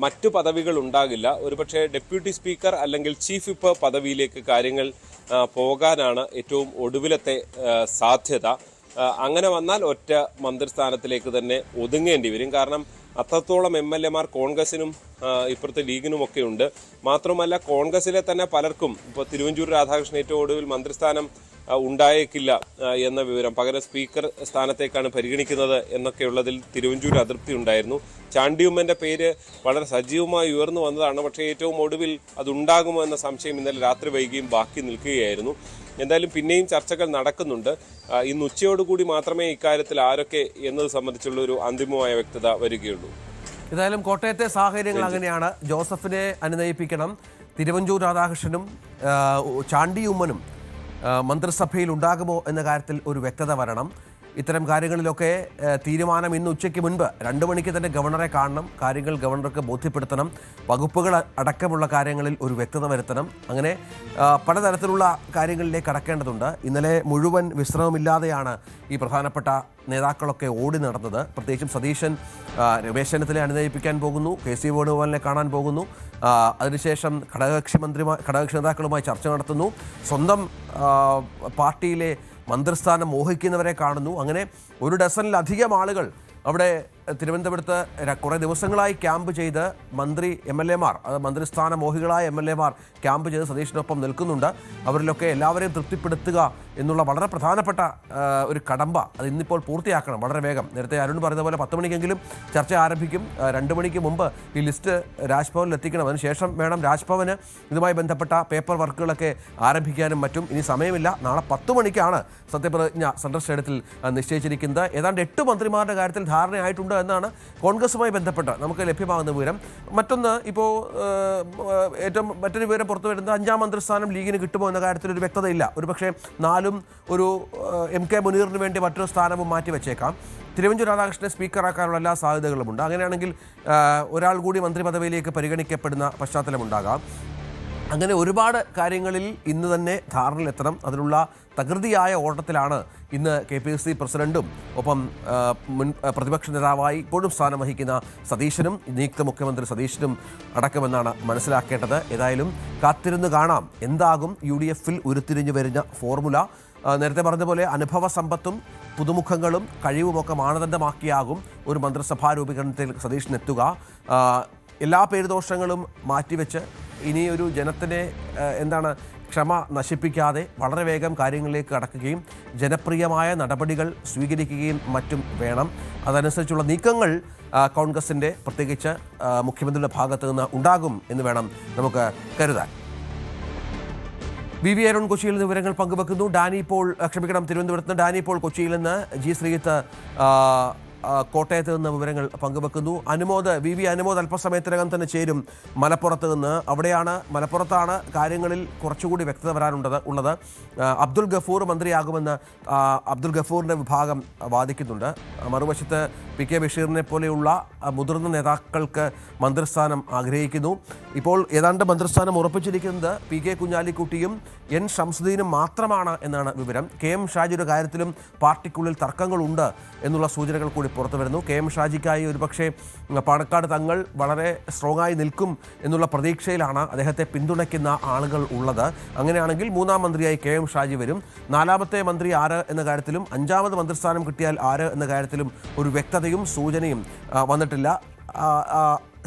മറ്റു പദവികൾ ഉണ്ടാകില്ല. ഒരുപക്ഷെ ഡെപ്യൂട്ടി സ്പീക്കർ അല്ലെങ്കിൽ ചീഫ് വിപ്പ് പദവിയിലേക്ക് കാര്യങ്ങൾ പോകാനാണ് ഏറ്റവും ഒടുവിലത്തെ സാധ്യത. അങ്ങനെ വന്നാൽ ഒറ്റ മന്ത്രിസ്ഥാനത്തിലേക്ക് തന്നെ ഒതുങ്ങേണ്ടി വരും. കാരണം അത്രത്തോളം MLA-മാർ കോൺഗ്രസിനും ഇപ്പുറത്തെ ലീഗിനുമൊക്കെ ഉണ്ട്. മാത്രമല്ല കോൺഗ്രസിലെ തന്നെ പലർക്കും ഇപ്പോൾ തിരുവഞ്ചൂർ രാധാകൃഷ്ണൻ ഏറ്റവും ഒടുവിൽ മന്ത്രിസ്ഥാനം ഉണ്ടായേക്കില്ല എന്ന വിവരം, പകരം സ്പീക്കർ സ്ഥാനത്തേക്കാണ് പരിഗണിക്കുന്നത് എന്നൊക്കെയുള്ളതിൽ തിരുവഞ്ചൂർ അതൃപ്തി ഉണ്ടായിരുന്നു. ചാണ്ടിയുമ്മൻ്റെ പേര് വളരെ സജീവമായി ഉയർന്നു വന്നതാണ്. പക്ഷേ ഏറ്റവും ഒടുവിൽ അതുണ്ടാകുമോ എന്ന സംശയം ഇന്നലെ രാത്രി വൈകിയും ബാക്കി നിൽക്കുകയായിരുന്നു. എന്തായാലും പിന്നെയും ചർച്ചകൾ നടക്കുന്നുണ്ട്. ഇന്ന് ഉച്ചയോടുകൂടി മാത്രമേ ഇക്കാര്യത്തിൽ ആരൊക്കെ എന്നത് സംബന്ധിച്ചുള്ള ഒരു അന്തിമമായ വ്യക്തത വരികയുള്ളൂ. ഏതായാലും കോട്ടയത്തെ സാഹചര്യങ്ങൾ അങ്ങനെയാണ്. ജോസഫിനെ അനുനയിപ്പിക്കണം. തിരുവഞ്ചൂർ രാധാകൃഷ്ണനും ചാണ്ടിയുമ്മനും മന്ത്രിസഭയിൽ ഉണ്ടാകുമോ എന്ന കാര്യത്തിൽ ഒരു വ്യക്തത വരണം. ഇത്തരം കാര്യങ്ങളിലൊക്കെ തീരുമാനം ഇന്ന് ഉച്ചയ്ക്ക് മുൻപ് 2 മണിക്ക് തന്നെ ഗവർണറെ കാണണം. കാര്യങ്ങൾ ഗവർണർക്ക് ബോധ്യപ്പെടുത്തണം. വകുപ്പുകൾ അടക്കമുള്ള കാര്യങ്ങളിൽ ഒരു വ്യക്തത വരുത്തണം. അങ്ങനെ പലതരത്തിലുള്ള കാര്യങ്ങളിലേക്ക് കടക്കേണ്ടതുണ്ട്. ഇന്നലെ മുഴുവൻ വിശ്രമമില്ലാതെയാണ് ഈ പ്രധാനപ്പെട്ട നേതാക്കളൊക്കെ ഓടി നടന്നത്. പ്രത്യേകിച്ചും സതീശൻ രമേശ് ചെന്നിത്തലയെ അനുനയിപ്പിക്കാൻ പോകുന്നു, KC വേണുഗോപാലിനെ കാണാൻ പോകുന്നു. അതിനുശേഷം ഘടകകക്ഷി നേതാക്കളുമായി ചർച്ച നടത്തുന്നു. സ്വന്തം പാർട്ടിയിലെ മന്ത്രിസ്ഥാനം മോഹിക്കുന്നവരെ കാണുന്നു. അങ്ങനെ 1 ഡസനിലധികം ആളുകൾ അവിടെ തിരുവനന്തപുരത്ത് കുറേ ദിവസങ്ങളായി ക്യാമ്പ് ചെയ്ത് MLA-മാർ, അത് മന്ത്രിസ്ഥാന മോഹികളായ MLA-മാർ ക്യാമ്പ് ചെയ്ത് സതീഷിനൊപ്പം നിൽക്കുന്നുണ്ട്. അവരിലൊക്കെ എല്ലാവരെയും തൃപ്തിപ്പെടുത്തുക എന്നുള്ള വളരെ പ്രധാനപ്പെട്ട ഒരു കടമ്പ അത് ഇന്നിപ്പോൾ പൂർത്തിയാക്കണം വളരെ വേഗം. നേരത്തെ അരുൺ പറഞ്ഞ പോലെ 10 മണിക്കെങ്കിലും ചർച്ച ആരംഭിക്കും. 2 മണിക്ക് മുമ്പ് ഈ ലിസ്റ്റ് രാജ്ഭവനിൽ എത്തിക്കണം. അതിനുശേഷം വേണം രാജ്ഭവന് ഇതുമായി ബന്ധപ്പെട്ട പേപ്പർ വർക്കുകളൊക്കെ ആരംഭിക്കാനും മറ്റും. ഇനി സമയമില്ല. നാളെ 10 മണിക്കാണ് സത്യപ്രതിജ്ഞ സെൻട്രൽ സ്റ്റേഡിയത്തിൽ നിശ്ചയിച്ചിരിക്കുന്നത്. ഏതാണ്ട് 8 മന്ത്രിമാരുടെ കാര്യത്തിൽ ധാരണയായിട്ടുണ്ട് എന്നാണ് കോൺഗ്രസുമായി ബന്ധപ്പെട്ട് നമുക്ക് ലഭ്യമാകുന്ന വിവരം. മറ്റൊന്ന്, ഇപ്പോൾ മറ്റൊരു വിവരം പുറത്തു വരുന്നത് 5ാം മന്ത്രിസ്ഥാനം ലീഗിന് കിട്ടുമോ എന്ന കാര്യത്തിൽ ഒരു വ്യക്തതയില്ല. ഒരുപക്ഷെ 4ഉം ഒരു MK മുനീറിന് വേണ്ടി മറ്റൊരു സ്ഥാനവും മാറ്റിവെച്ചേക്കാം. തിരുവഞ്ചൂർ രാധാകൃഷ്ണനെ സ്പീക്കറാക്കാനുള്ള എല്ലാ സാധ്യതകളുമുണ്ട്. അങ്ങനെയാണെങ്കിൽ ഒരാൾ കൂടി മന്ത്രി പദവിയിലേക്ക് പരിഗണിക്കപ്പെടുന്ന പശ്ചാത്തലമുണ്ടാകാം. അങ്ങനെ ഒരുപാട് കാര്യങ്ങളിൽ ഇന്ന് തന്നെ ധാരണയിലെത്തണം. അതിനുള്ള തകൃതിയായ ഓട്ടത്തിലാണ് ഇന്ന് KPCC പ്രസിഡന്റും ഒപ്പം മുൻ പ്രതിപക്ഷ നേതാവായി ഇപ്പോഴും സ്ഥാനം വഹിക്കുന്ന സതീശനും നിയുക്ത മുഖ്യമന്ത്രി സതീശനും അടക്കമെന്നാണ് മനസ്സിലാക്കേണ്ടത്. ഏതായാലും കാത്തിരുന്ന് കാണാം എന്താകും UDF-ൽ ഉരുത്തിരിഞ്ഞു വരുന്ന ഫോർമുല. നേരത്തെ പറഞ്ഞ പോലെ അനുഭവ സമ്പത്തും പുതുമുഖങ്ങളും കഴിവുമൊക്കെ മാനദണ്ഡമാക്കിയാകും ഒരു മന്ത്രിസഭാ രൂപീകരണത്തിൽ സതീശനെത്തുക. എല്ലാ പേരുദോഷങ്ങളും മാറ്റിവെച്ച് ഇനിയൊരു ജനത്തിനെ ക്ഷമ നശിപ്പിക്കാതെ വളരെ വേഗം കാര്യങ്ങളിലേക്ക് കടക്കുകയും ജനപ്രിയമായ നടപടികൾ സ്വീകരിക്കുകയും മറ്റും വേണം. അതനുസരിച്ചുള്ള നീക്കങ്ങൾ കോൺഗ്രസിൻ്റെ പ്രത്യേകിച്ച് മുഖ്യമന്ത്രിയുടെ ഭാഗത്തു നിന്ന് ഉണ്ടാകും എന്ന് വേണം നമുക്ക് കരുതാൻ. VV അരുൺ കൊച്ചിയിൽ നിന്ന് വിവരങ്ങൾ പങ്കുവെക്കുന്നു. തിരുവനന്തപുരത്ത് നിന്ന് ഡാനി പോൾ കൊച്ചിയിൽ നിന്ന്, G ശ്രീജിത്ത് കോട്ടയത്ത് നിന്ന് വിവരങ്ങൾ പങ്കുവെക്കുന്നു. VV അനുമോദ് അല്പസമയത്തിനകം തന്നെ ചേരും മലപ്പുറത്ത് നിന്ന്. മലപ്പുറത്താണ് കാര്യങ്ങളിൽ കുറച്ചുകൂടി വ്യക്തത വരാനുള്ളത്. അബ്ദുൽ ഗഫൂർ മന്ത്രിയാകുമെന്ന് അബ്ദുൽ ഗഫൂറിൻ്റെ വിഭാഗം വാദിക്കുന്നുണ്ട്. മറുവശത്ത് PK ബഷീറിനെ പോലെയുള്ള മുതിർന്ന നേതാക്കൾക്ക് മന്ത്രിസ്ഥാനം ആഗ്രഹിക്കുന്നു. ഇപ്പോൾ ഏതാണ്ട് മന്ത്രിസ്ഥാനം ഉറപ്പിച്ചിരിക്കുന്നത് PK കുഞ്ഞാലിക്കുട്ടിയും N ഷംസുദ്ദീനും മാത്രമാണ് എന്നാണ് വിവരം. KM ഷാജിയുടെ കാര്യത്തിലും പാർട്ടിക്കുള്ളിൽ തർക്കങ്ങളുണ്ട് എന്നുള്ള സൂചനകൾ കൂടി പുറത്തു വരുന്നു. KM ഷാജിക്കായി ഒരുപക്ഷെ പാണക്കാട് തങ്ങൾ വളരെ സ്ട്രോങ് ആയി നിൽക്കും എന്നുള്ള പ്രതീക്ഷയിലാണ് അദ്ദേഹത്തെ പിന്തുണയ്ക്കുന്ന ആളുകൾ ഉള്ളത്. അങ്ങനെയാണെങ്കിൽ 3ാം മന്ത്രിയായി KM ഷാജി വരും. 4ാമത്തെ മന്ത്രി ആര് എന്ന കാര്യത്തിലും 5ാമത് മന്ത്രിസ്ഥാനം കിട്ടിയാൽ ആര് എന്ന കാര്യത്തിലും ഒരു വ്യക്തതയും സൂചനയും വന്നിട്ടില്ല.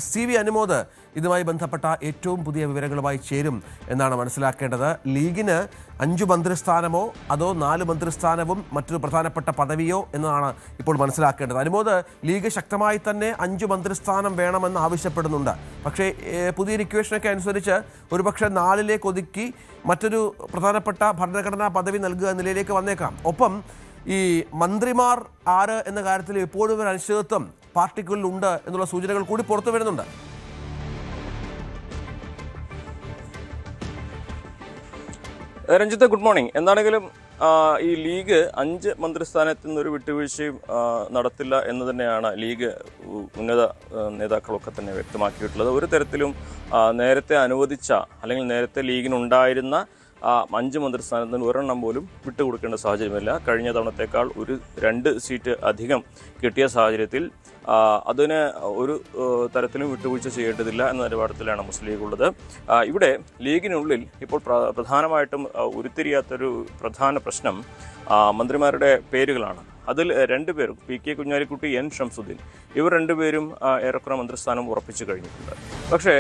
CV അനുമോദ് ഇതുമായി ബന്ധപ്പെട്ട ഏറ്റവും പുതിയ വിവരങ്ങളുമായി ചേരും എന്നാണ് മനസ്സിലാക്കേണ്ടത്. ലീഗിന് 5 മന്ത്രിസ്ഥാനമോ അതോ 4 മന്ത്രിസ്ഥാനവും മറ്റൊരു പ്രധാനപ്പെട്ട പദവിയോ എന്നതാണ് ഇപ്പോൾ മനസ്സിലാക്കേണ്ടത്. അനുമോദ്, ലീഗ് ശക്തമായി തന്നെ 5 മന്ത്രിസ്ഥാനം വേണമെന്ന് ആവശ്യപ്പെടുന്നുണ്ട്. പക്ഷേ പുതിയ ഇക്വേഷനൊക്കെ അനുസരിച്ച് ഒരുപക്ഷെ 4ലേക്ക് ഒതുക്കി മറ്റൊരു പ്രധാനപ്പെട്ട ഭരണഘടനാ പദവി നൽകുക എന്ന നിലയിലേക്ക് വന്നേക്കാം. ഒപ്പം ഈ മന്ത്രിമാർ ആര് എന്ന കാര്യത്തിൽ ഇപ്പോഴും ഒരു അനിശ്ചിതത്വം പാർട്ടിക്കുള്ളിൽ ഉണ്ട് എന്നുള്ള സൂചനകൾ കൂടി പുറത്തു വരുന്നുണ്ട്. Ranjith, good morning. എന്താണെങ്കിലും ഈ ലീഗ് 5 മന്ത്രിസ്ഥാനത്തിൽ നിന്നൊരു വിട്ടുവീഴ്ചയും നടത്തില്ല എന്ന് തന്നെയാണ് ലീഗ് ഉന്നത നേതാക്കളൊക്കെ തന്നെ വ്യക്തമാക്കിയിട്ടുള്ളത്. ഒരു തരത്തിലും നേരത്തെ അനുവദിച്ച അല്ലെങ്കിൽ നേരത്തെ ലീഗിനുണ്ടായിരുന്ന 5 മന്ത്രിസ്ഥാനത്തിന് ഒരെണ്ണം പോലും വിട്ടുകൊടുക്കേണ്ട സാഹചര്യമില്ല. കഴിഞ്ഞ തവണത്തേക്കാൾ 2 സീറ്റ് അധികം കിട്ടിയ സാഹചര്യത്തിൽ അതിന് ഒരു തരത്തിലും വിട്ടുവീഴ്ച ചെയ്യേണ്ടതില്ല എന്ന നിലപാടത്തിലാണ് മുസ്ലിം ലീഗ് ഉള്ളത്. ഇവിടെ ലീഗിനുള്ളിൽ ഇപ്പോൾ പ്രധാനമായിട്ടും ഉരുത്തിരിയാത്തൊരു പ്രധാന പ്രശ്നം മന്ത്രിമാരുടെ പേരുകളാണ്. അതിൽ 2 പേരും PK കുഞ്ഞാലിക്കുട്ടി, N ഷംസുദ്ദീൻ, ഇവർ 2 പേരും ഏറെക്കുറെ മന്ത്രിസ്ഥാനം ഉറപ്പിച്ചു കഴിഞ്ഞിട്ടുണ്ട്. പക്ഷേ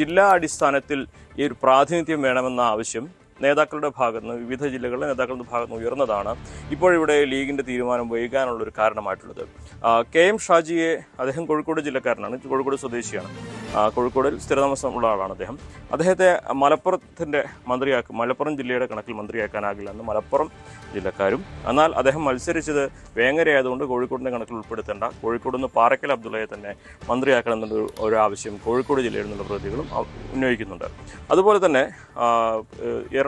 ജില്ലാ അടിസ്ഥാനത്തിൽ ഈ ഒരു പ്രാതിനിധ്യം വേണമെന്ന ആവശ്യം നേതാക്കളുടെ ഭാഗത്ത് നിന്ന്, വിവിധ ജില്ലകളിലെ നേതാക്കളുടെ ഭാഗത്ത് നിന്ന് ഉയർന്നതാണ് ഇപ്പോഴിവിടെ ലീഗിൻ്റെ തീരുമാനം വൈകാനുള്ളൊരു കാരണമായിട്ടുള്ളത്. KM ഷാജിയെ, അദ്ദേഹം കോഴിക്കോട് ജില്ലക്കാരനാണ്, കോഴിക്കോട് സ്വദേശിയാണ്, കോഴിക്കോടിൽ സ്ഥിരതാമസമുള്ള ആളാണ് അദ്ദേഹം. അദ്ദേഹത്തെ മലപ്പുറം ജില്ലയുടെ കണക്കിൽ മന്ത്രിയാക്കാനാകില്ല എന്ന് മലപ്പുറം ജില്ലക്കാരും, എന്നാൽ അദ്ദേഹം മത്സരിച്ചത് വേങ്ങരയായതുകൊണ്ട് കോഴിക്കോടിൻ്റെ കണക്കിൽ ഉൾപ്പെടുത്തേണ്ട, കോഴിക്കോട് നിന്ന് പാറക്കൽ അബ്ദുള്ളയെ തന്നെ മന്ത്രിയാക്കണം എന്നുള്ള ഒരു ആവശ്യം കോഴിക്കോട് ജില്ലയിൽ നിന്നുള്ള പ്രതികളും ഉന്നയിക്കുന്നുണ്ട്. അതുപോലെ തന്നെ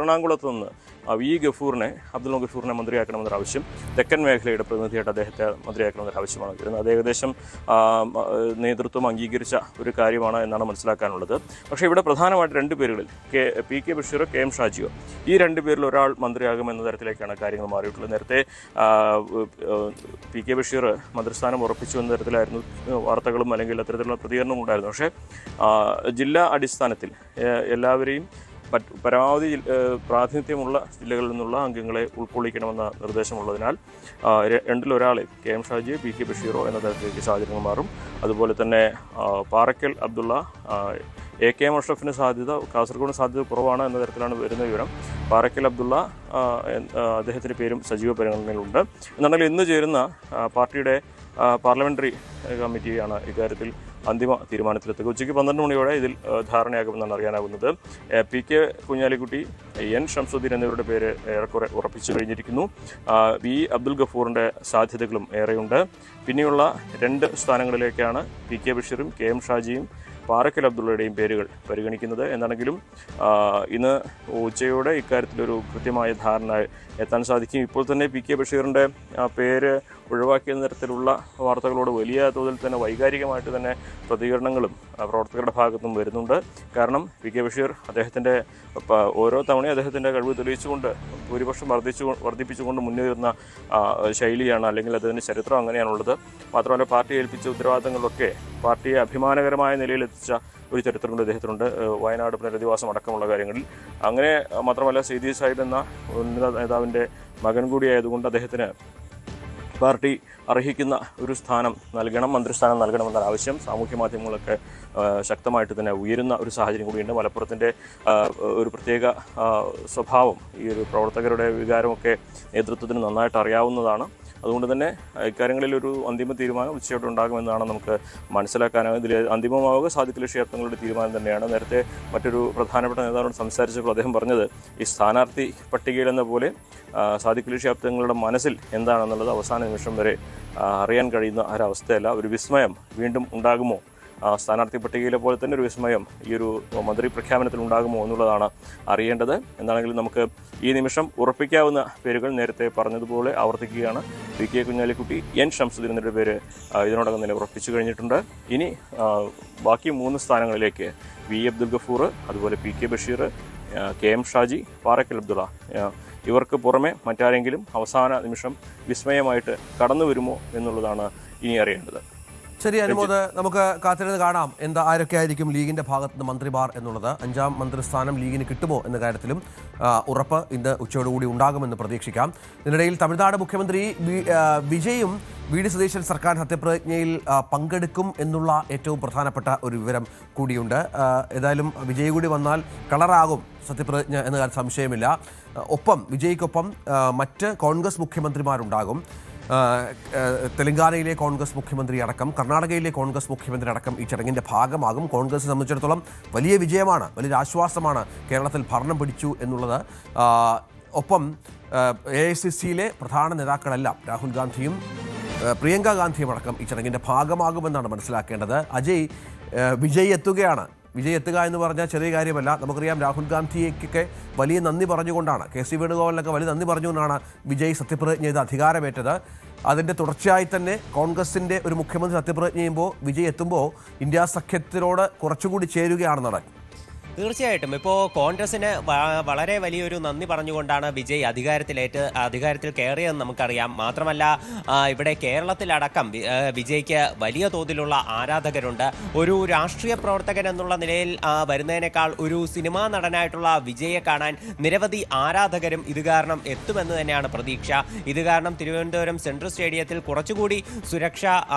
എറണാകുളത്ത് നിന്ന് അബ്ദുൽ ഗഫൂറിനെ മന്ത്രിയാക്കണമെന്നൊരു ആവശ്യം തെക്കൻ മേഖലയുടെ പ്രതിനിധിയായിട്ട് അദ്ദേഹത്തെ മന്ത്രിയാക്കണമെന്നൊരു ആവശ്യമാണ് വരുന്നത്. അത് ഏകദേശം നേതൃത്വം അംഗീകരിച്ച ഒരു കാര്യമാണ് എന്നാണ് മനസ്സിലാക്കാനുള്ളത്. പക്ഷേ ഇവിടെ പ്രധാനമായിട്ട് 2 പേരുകളിൽ PK ബഷീറോ KM ഷാജിയോ, ഈ 2 പേരിൽ ഒരാൾ മന്ത്രിയാകുമെന്ന തരത്തിലേക്കാണ് കാര്യങ്ങൾ മാറിയിട്ടുള്ളത്. നേരത്തെ PK ബഷീർ മന്ത്രിസ്ഥാനം ഉറപ്പിച്ചു എന്ന തരത്തിലായിരുന്നു വാർത്തകളും അല്ലെങ്കിൽ അത്തരത്തിലുള്ള പ്രതികരണവും ഉണ്ടായിരുന്നു. പക്ഷേ ജില്ലാ അടിസ്ഥാനത്തിൽ എല്ലാവരെയും പരമാവധി പ്രാതിനിധ്യമുള്ള ജില്ലകളിൽ നിന്നുള്ള അംഗങ്ങളെ ഉൾക്കൊള്ളിക്കണമെന്ന നിർദ്ദേശമുള്ളതിനാൽ 2-ൽ ഒരാളെ KM ഷാജിയെ PK ബഷീറോ എന്ന തരത്തിലേക്ക് സാഹചര്യങ്ങൾ മാറും. അതുപോലെ തന്നെ പാറക്കൽ അബ്ദുള്ള, AKM അഷ്റഫിന് സാധ്യത, കാസർഗോഡ് സാധ്യത കുറവാണ് എന്ന തരത്തിലാണ് വരുന്ന വിവരം. പാറക്കൽ അബ്ദുള്ള അദ്ദേഹത്തിൻ്റെ പേരും സജീവ പരിഗണനയിലുണ്ട്. എന്നാണെങ്കിൽ ഇന്ന് ചേരുന്ന പാർട്ടിയുടെ പാർലമെൻ്ററി കമ്മിറ്റിയാണ് ഇക്കാര്യത്തിൽ അന്തിമ തീരുമാനത്തിലെത്തുക. ഉച്ചയ്ക്ക് 12 മണിയോടെ ഇതിൽ ധാരണയാകുമെന്നാണ് അറിയാനാകുന്നത്. PK കുഞ്ഞാലിക്കുട്ടി, N ഷംസുദ്ദീൻ എന്നിവരുടെ പേര് ഏറെക്കുറെ ഉറപ്പിച്ചു കഴിഞ്ഞിരിക്കുന്നു. V അബ്ദുൽ ഗഫൂറിൻ്റെ സാധ്യതകളും ഏറെയുണ്ട്. പിന്നെയുള്ള 2 സ്ഥാനങ്ങളിലേക്കാണ് PK ബഷീറും KM ഷാജിയും പാറക്കൽ അബ്ദുള്ളയുടെയും പേരുകൾ പരിഗണിക്കുന്നത്. എന്നാണെങ്കിലും ഇന്ന് ഉച്ചയോടെ ഇക്കാര്യത്തിലൊരു കൃത്യമായ ധാരണ എത്താൻ സാധിക്കും. ഇപ്പോൾ തന്നെ PK ബഷീറിൻ്റെ പേര് ഒഴിവാക്കിയ തരത്തിലുള്ള വാർത്തകളോട് വലിയ തോതിൽ തന്നെ വൈകാരികമായിട്ട് തന്നെ പ്രതികരണങ്ങളും പ്രവർത്തകരുടെ ഭാഗത്തും വരുന്നുണ്ട്. കാരണം PK ബഷീർ അദ്ദേഹത്തിൻ്റെ ഓരോ തവണയും അദ്ദേഹത്തിൻ്റെ കഴിവ് തെളിയിച്ചുകൊണ്ട് ഭൂരിപക്ഷം വർദ്ധിപ്പിച്ചുകൊണ്ട് മുന്നേറുന്ന ശൈലിയാണ്, അല്ലെങ്കിൽ അതിൻ്റെ ചരിത്രം അങ്ങനെയാണുള്ളത്. മാത്രമല്ല പാർട്ടി ഏൽപ്പിച്ച ഉത്തരവാദിത്തങ്ങളിലൊക്കെ പാർട്ടിയെ അഭിമാനകരമായ നിലയിലെത്തിച്ച ഒരു ചരിത്രം കൊണ്ട് അദ്ദേഹത്തിനുണ്ട്, വയനാട് പുനരധിവാസം അടക്കമുള്ള കാര്യങ്ങളിൽ. അങ്ങനെ മാത്രമല്ല സെയ്ദി സാഹിബ് എന്ന ഉന്നത നേതാവിൻ്റെ മകൻ കൂടിയായതുകൊണ്ട് അദ്ദേഹത്തിന് പാർട്ടി അർഹിക്കുന്ന ഒരു സ്ഥാനം നൽകണം, മന്ത്രിസ്ഥാനം നൽകണമെന്ന ആവശ്യം സാമൂഹ്യ മാധ്യമങ്ങളൊക്കെ ശക്തമായിട്ട് തന്നെ ഉയരുന്ന ഒരു സാഹചര്യം കൂടിയുണ്ട്. മലപ്പുറത്തിൻ്റെ ഒരു പ്രത്യേക സ്വഭാവം, ഈ ഒരു പ്രവർത്തകരുടെ വികാരമൊക്കെ നേതൃത്വത്തിന് നന്നായിട്ട് അറിയാവുന്നതാണ്. അതുകൊണ്ട് തന്നെ ഇക്കാര്യങ്ങളിൽ ഒരു അന്തിമ തീരുമാനം ഉച്ചയോടെ ഉണ്ടാകുമെന്നാണ് നമുക്ക് മനസ്സിലാക്കാനാകും. ഇതിൽ അന്തിമമാവുക സാദിഖ് ശിഹാബ് തങ്ങളുടെ തീരുമാനം തന്നെയാണ്. നേരത്തെ മറ്റൊരു പ്രധാനപ്പെട്ട നേതാവിനോട് സംസാരിച്ചപ്പോൾ അദ്ദേഹം പറഞ്ഞത് ഈ സ്ഥാനാർത്ഥി പട്ടികയിലെന്ന പോലെ സാദിഖ് ശിഹാബ് തങ്ങളുടെ മനസ്സിൽ എന്താണെന്നുള്ളത് അവസാന നിമിഷം വരെ അറിയാൻ കഴിയുന്ന ഒരവസ്ഥയല്ല. ഒരു വിസ്മയം വീണ്ടും ഉണ്ടാകുമോ, സ്ഥാനാർത്ഥി പട്ടികയിലെ പോലെ തന്നെ ഒരു വിസ്മയം ഈ ഒരു മന്ത്രി പ്രഖ്യാപനത്തിൽ ഉണ്ടാകുമോ എന്നുള്ളതാണ് അറിയേണ്ടത്. എന്താണെങ്കിലും നമുക്ക് ഈ നിമിഷം ഉറപ്പിക്കാവുന്ന പേരുകൾ നേരത്തെ പറഞ്ഞതുപോലെ ആവർത്തിക്കുകയാണ്. PK കുഞ്ഞാലിക്കുട്ടി, N ഷംസുദ്ദീൻ എന്നിവരുടെ പേര് ഇതിനോടകം തന്നെ ഉറപ്പിച്ചു കഴിഞ്ഞിട്ടുണ്ട്. ഇനി ബാക്കി 3 സ്ഥാനങ്ങളിലേക്ക് V അബ്ദുൽ ഗഫൂർ, അതുപോലെ PK ബഷീർ, KM ഷാജി, പാറക്കൽ അബ്ദുള്ള, ഇവർക്ക് പുറമെ മറ്റാരെങ്കിലും അവസാന നിമിഷം വിസ്മയമായിട്ട് കടന്നു വരുമോ എന്നുള്ളതാണ് ഇനി അറിയേണ്ടത്. ശരി അനുമോദ്, നമുക്ക് കാത്തിരുന്ന് കാണാം ആരൊക്കെ ആയിരിക്കും ലീഗിന്റെ ഭാഗത്ത് നിന്ന് മന്ത്രിമാർ എന്നുള്ളത്. 5ാം മന്ത്രിസ്ഥാനം ലീഗിന് കിട്ടുമോ എന്ന കാര്യത്തിലും ഉറപ്പ് ഇന്ന് ഉച്ചയോടുകൂടി ഉണ്ടാകുമെന്ന് പ്രതീക്ഷിക്കാം. ഇതിനിടയിൽ തമിഴ്നാട് മുഖ്യമന്ത്രി വിജയും വി.ഡി. സതീശൻ സർക്കാർ സത്യപ്രതിജ്ഞയിൽ പങ്കെടുക്കും എന്നുള്ള ഏറ്റവും പ്രധാനപ്പെട്ട ഒരു വിവരം കൂടിയുണ്ട്. ഏതായാലും വിജയ് കൂടി വന്നാൽ കളറാകും സത്യപ്രതിജ്ഞ എന്ന കാര്യം സംശയമില്ല. ഒപ്പം വിജയ്ക്കൊപ്പം മറ്റ് കോൺഗ്രസ് മുഖ്യമന്ത്രിമാരുണ്ടാകും. തെലങ്കാനയിലെ കോൺഗ്രസ് മുഖ്യമന്ത്രി അടക്കം, കർണാടകയിലെ കോൺഗ്രസ് മുഖ്യമന്ത്രി അടക്കം ഈ ചടങ്ങിൻ്റെ ഭാഗമാകും. കോൺഗ്രസിനെ സംബന്ധിച്ചിടത്തോളം വലിയ വിജയമാണ്, വലിയൊരു ആശ്വാസമാണ് കേരളത്തിൽ ഭരണം പിടിച്ചു എന്നുള്ളത്. ഒപ്പം AICCയിലെ പ്രധാന നേതാക്കളെല്ലാം രാഹുൽ ഗാന്ധിയും പ്രിയങ്ക ഗാന്ധിയും അടക്കം ഈ ചടങ്ങിൻ്റെ ഭാഗമാകുമെന്നാണ് മനസ്സിലാക്കേണ്ടത്. അജയ്, വിജയ് എത്തുകയാണ്. വിജയ് എത്തുക എന്ന് പറഞ്ഞാൽ ചെറിയ കാര്യമല്ല. നമുക്കറിയാം രാഹുൽ ഗാന്ധിയൊക്കെ വലിയ നന്ദി പറഞ്ഞുകൊണ്ടാണ്, KC വേണുഗോപാലിനൊക്കെ വലിയ നന്ദി പറഞ്ഞുകൊണ്ടാണ് വിജയ് സത്യപ്രതിജ്ഞ ചെയ്ത് അധികാരമേറ്റത്. അതിൻ്റെ തുടർച്ചയായി തന്നെ കോൺഗ്രസിൻ്റെ ഒരു മുഖ്യമന്ത്രി സത്യപ്രതിജ്ഞ ചെയ്യുമ്പോൾ വിജയ് എത്തുമ്പോൾ ഇന്ത്യ സഖ്യത്തിനോട് കുറച്ചുകൂടി ചേരുകയാണ് നടൻ. തീർച്ചയായിട്ടും ഇപ്പോൾ കോൺഗ്രസിന് വളരെ വലിയൊരു നന്ദി പറഞ്ഞുകൊണ്ടാണ് വിജയ് അധികാരത്തിൽ കയറിയതെന്ന് നമുക്കറിയാം. മാത്രമല്ല ഇവിടെ കേരളത്തിലടക്കം വിജയ്ക്ക് വലിയ തോതിലുള്ള ആരാധകരുണ്ട്. ഒരു രാഷ്ട്രീയ പ്രവർത്തകൻ എന്നുള്ള നിലയിൽ വരുന്നതിനേക്കാൾ ഒരു സിനിമാ നടനായിട്ടുള്ള വിജയെ കാണാൻ നിരവധി ആരാധകരും ഇത് കാരണം എത്തുമെന്ന് തന്നെയാണ് പ്രതീക്ഷ. ഇത് കാരണം തിരുവനന്തപുരം സെൻട്രൽ സ്റ്റേഡിയത്തിൽ കുറച്ചുകൂടി സുരക്ഷ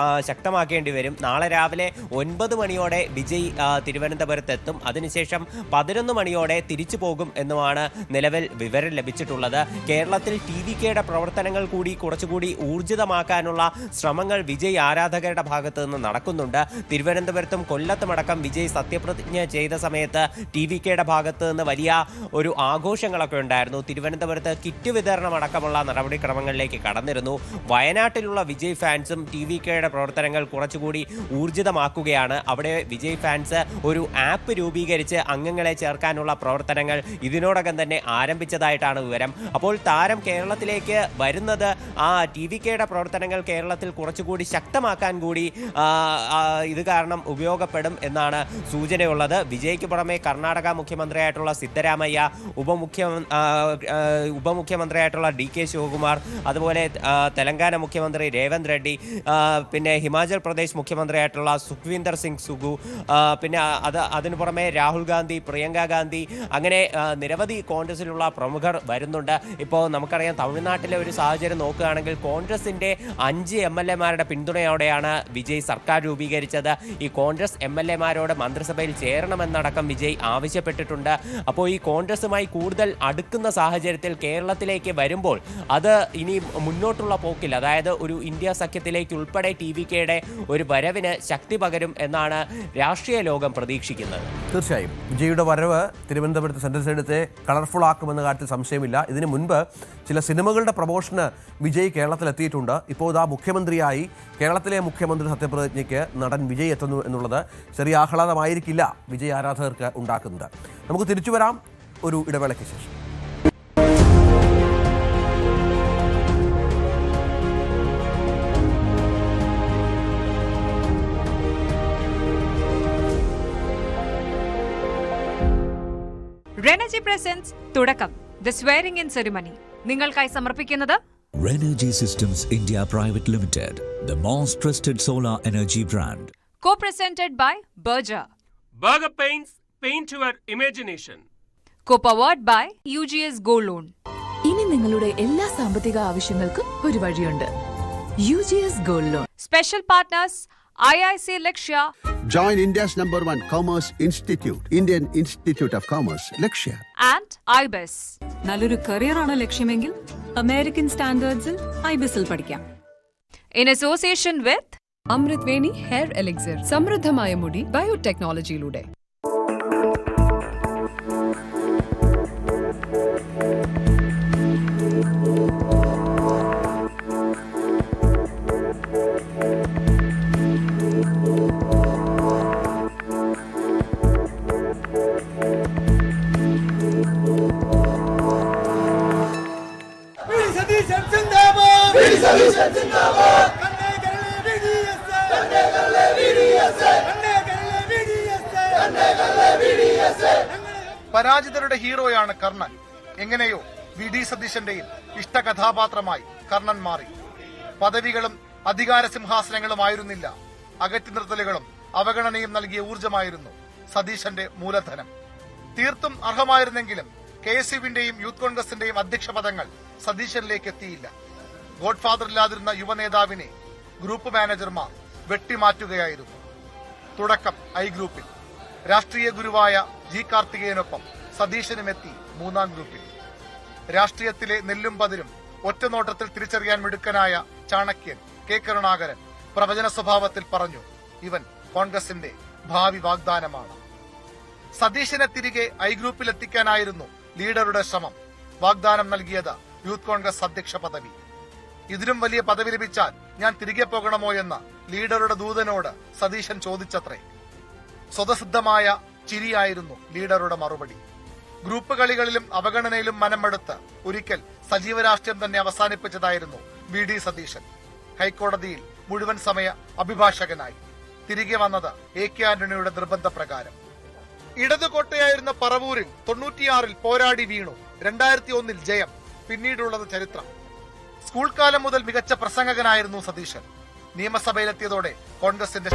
ശക്തമാക്കേണ്ടി വരും. നാളെ രാവിലെ 9 മണിയോടെ വിജയ് തിരുവനന്തപുരത്തെത്തും. അതിനുശേഷം 11 മണിയോടെ തിരിച്ചു പോകും എന്നുമാണ് നിലവിൽ വിവരം ലഭിച്ചിട്ടുള്ളത്. കേരളത്തിൽ TVKയുടെ പ്രവർത്തനങ്ങൾ കൂടി കുറച്ചുകൂടി ഊർജിതമാക്കാനുള്ള ശ്രമങ്ങൾ വിജയ് ആരാധകരുടെ ഭാഗത്തു നിന്ന് നടക്കുന്നുണ്ട്. തിരുവനന്തപുരത്തും കൊല്ലത്തുമടക്കം വിജയ് സത്യപ്രതിജ്ഞ ചെയ്ത സമയത്ത് TVKയുടെ ഭാഗത്ത് നിന്ന് വലിയ ഒരു ആഘോഷങ്ങളൊക്കെ ഉണ്ടായിരുന്നു. തിരുവനന്തപുരത്ത് കിറ്റ് വിതരണം അടക്കമുള്ള നടപടിക്രമങ്ങളിലേക്ക് കടന്നിരുന്നു. വയനാട്ടിലുള്ള വിജയ് ഫാൻസും TVKയുടെ പ്രവർത്തനങ്ങൾ കുറച്ചുകൂടി ഊർജിതമാക്കുകയാണ്. അവിടെ വിജയ് ഫാൻസ് ഒരു ആപ്പ് രൂപീകരിച്ച് അംഗങ്ങളെ ചേർക്കാനുള്ള പ്രവർത്തനങ്ങൾ ഇതിനോടകം തന്നെ ആരംഭിച്ചതായിട്ടാണ് വിവരം. അപ്പോൾ താരം കേരളത്തിലേക്ക് വരുന്നത് TVKയുടെ പ്രവർത്തനങ്ങൾ കേരളത്തിൽ കുറച്ചുകൂടി ശക്തമാക്കാൻ കൂടി ഇത് കാരണം ഉപയോഗപ്പെടും എന്നാണ് സൂചനയുള്ളത്. വിജയ്ക്ക് പുറമെ കർണാടക മുഖ്യമന്ത്രിയായിട്ടുള്ള സിദ്ധരാമയ്യ, ഉപമുഖ്യമന്ത്രിയായിട്ടുള്ള DK ശിവകുമാർ, അതുപോലെ തെലങ്കാന മുഖ്യമന്ത്രി രേവന്ത് റെഡ്ഡി, പിന്നെ ഹിമാചൽ പ്രദേശ് മുഖ്യമന്ത്രിയായിട്ടുള്ള സുഖ്വീന്ദർ സിംഗ് സുഖു, പിന്നെ അതിനു പുറമെ രാഹുൽ ഗാന്ധി, പ്രിയങ്ക ഗാന്ധി, അങ്ങനെ നിരവധി കോൺഗ്രസിലുള്ള പ്രമുഖർ വരുന്നുണ്ട്. ഇപ്പോൾ നമുക്കറിയാം തമിഴ്നാട്ടിലെ ഒരു സാഹചര്യം നോക്കുകയാണെങ്കിൽ കോൺഗ്രസിന്റെ 5 MLA-മാരുടെ പിന്തുണയോടെയാണ് വിജയ് സർക്കാർ രൂപീകരിച്ചത്. ഈ കോൺഗ്രസ് MLA-മാരോട് മന്ത്രിസഭയിൽ ചേരണമെന്നടക്കം വിജയ് ആവശ്യപ്പെട്ടിട്ടുണ്ട്. അപ്പോൾ ഈ കോൺഗ്രസുമായി കൂടുതൽ അടുക്കുന്ന സാഹചര്യത്തിൽ കേരളത്തിലേക്ക് വരുമ്പോൾ അത് ഇനി മുന്നോട്ടുള്ള പോക്കിൽ, അതായത് ഒരു ഇന്ത്യ സഖ്യത്തിലേക്ക് ഉൾപ്പെടെ TVKയുടെ ഒരു വരവിന് ശക്തി പകരും എന്നാണ് രാഷ്ട്രീയ ലോകം പ്രതീക്ഷിക്കുന്നത്. തീർച്ചയായും വിജയുടെ വരവ് തിരുവനന്തപുരത്ത് സെൻട്രൽ സ്റ്റേഡിയത്തെ കളർഫുൾ ആക്കുമെന്ന കാര്യത്തിൽ സംശയമില്ല. ഇതിനു മുൻപ് ചില സിനിമകളുടെ പ്രൊമോഷന് വിജയ് കേരളത്തിലെത്തിയിട്ടുണ്ട്. ഇപ്പോൾ ഇതാ മുഖ്യമന്ത്രിയായി കേരളത്തിലെ മുഖ്യമന്ത്രി സത്യപ്രതിജ്ഞയ്ക്ക് നടൻ വിജയ് എത്തുന്നു എന്നുള്ളത് ചെറിയ ആഹ്ലാദമായിരിക്കില്ല വിജയ് ആരാധകർക്ക് ഉണ്ടാക്കുന്നത്. നമുക്ക് തിരിച്ചു വരാം ഒരു ഇടവേളയ്ക്ക് ശേഷം. Renergy presents തുടക്കം, the swearing in ceremony. നിങ്ങൾക്കായി സമർപ്പിക്കുന്നത് Renergy Systems India Private Limited, the most trusted solar energy brand. Co-presented by Berger. Berger Paints, paint your imagination. Co-powered by UGS Gold Loan. ഇനി നിങ്ങളുടെ എല്ലാ സാമ്പത്തിക ആവശ്യങ്ങൾക്കും ഒരു വഴിയുണ്ട്. UGS Gold Loan. Special partners IIC Lakshya. Join India's #1 Commerce Institute, Indian Institute of Commerce, Lakshya. And IBIS. നല്ലൊരു career ആണ് ലക്ഷ്യമെങ്കിൽ American സ്റ്റാൻഡേർഡ്സിൽ IBISൽ പഠിക്കാം. In association with Amrit Veni hair elixir, സമൃദ്ധമായ മുടി ബയോടെക്നോളജിയിലൂടെ. പരാജിതരുടെ ഹീറോയാണ് കർണൻ. എങ്ങനെയോ വി.ഡി. സതീശന്റെയും ഇഷ്ട കഥാപാത്രമായി കർണൻ മാറി. പദവികളും അധികാര സിംഹാസനങ്ങളുമായിരുന്നില്ല അകറ്റി നിർത്തലുകളും അവഗണനയും നൽകിയ ഊർജ്ജമായിരുന്നു സതീശന്റെ മൂലധനം. തീർത്തും അർഹമായിരുന്നെങ്കിലും KSUവിന്റെയും യൂത്ത് കോൺഗ്രസിന്റെയും അധ്യക്ഷ പദങ്ങൾ സതീശനിലേക്ക് എത്തിയില്ല. ഗോഡ്ഫാദറില്ലാതിരുന്ന യുവനേതാവിനെ ഗ്രൂപ്പ് മാനേജർമാർ വെട്ടിമാറ്റുകയായിരുന്നു. തുടക്കം ഐ ഗ്രൂപ്പിൽ. രാഷ്ട്രീയ ഗുരുവായ G കാർത്തികേയനൊപ്പം സതീശനുമെത്തി മൂന്നാം ഗ്രൂപ്പിൽ. രാഷ്ട്രീയത്തിലെ നെല്ലും പതിരും ഒറ്റനോട്ടത്തിൽ തിരിച്ചറിയാൻ മിടുക്കനായ ചാണക്യൻ K കരുണാകരൻ പ്രവചന സ്വഭാവത്തിൽ പറഞ്ഞു, ഇവൻ കോൺഗ്രസിന്റെ ഭാവി വാഗ്ദാനമാണ്. സതീശനെ തിരികെ ഐ ഗ്രൂപ്പിൽ എത്തിക്കാനായിരുന്നു ലീഡറുടെ ശ്രമം. വാഗ്ദാനം നൽകിയത് യൂത്ത് കോൺഗ്രസ് അധ്യക്ഷ പദവി. ഇതിലും വലിയ പദവി ലഭിച്ചാൽ ഞാൻ തിരികെ പോകണമോ എന്ന ലീഡറുടെ ദൂതനോട് സതീശൻ ചോദിച്ചത്രേ. സ്വതസിദ്ധമായ ചിരിയായിരുന്നു ലീഡറുടെ മറുപടി. ഗ്രൂപ്പ് കളികളിലും അവഗണനയിലും മനമെടുത്ത് ഒരിക്കൽ സജീവ രാഷ്ട്രീയം തന്നെ അവസാനിപ്പിച്ചതായിരുന്നു VD സതീശൻ. ഹൈക്കോടതിയിൽ മുഴുവൻ സമയ അഭിഭാഷകനായി തിരികെ വന്നത് AK ആന്റണിയുടെ നിർബന്ധപ്രകാരം. ഇടതുകോട്ടയായിരുന്ന പറവൂരിൽ 96-ൽ പോരാടി വീണു. 2001-ൽ ജയം. പിന്നീടുള്ളത് ചരിത്രം. സ്കൂൾ കാലം മുതൽ മികച്ച പ്രസംഗകനായിരുന്നു സതീശൻ. നിയമസഭയിലെത്തിയതോടെ കോൺഗ്രസിന്റെ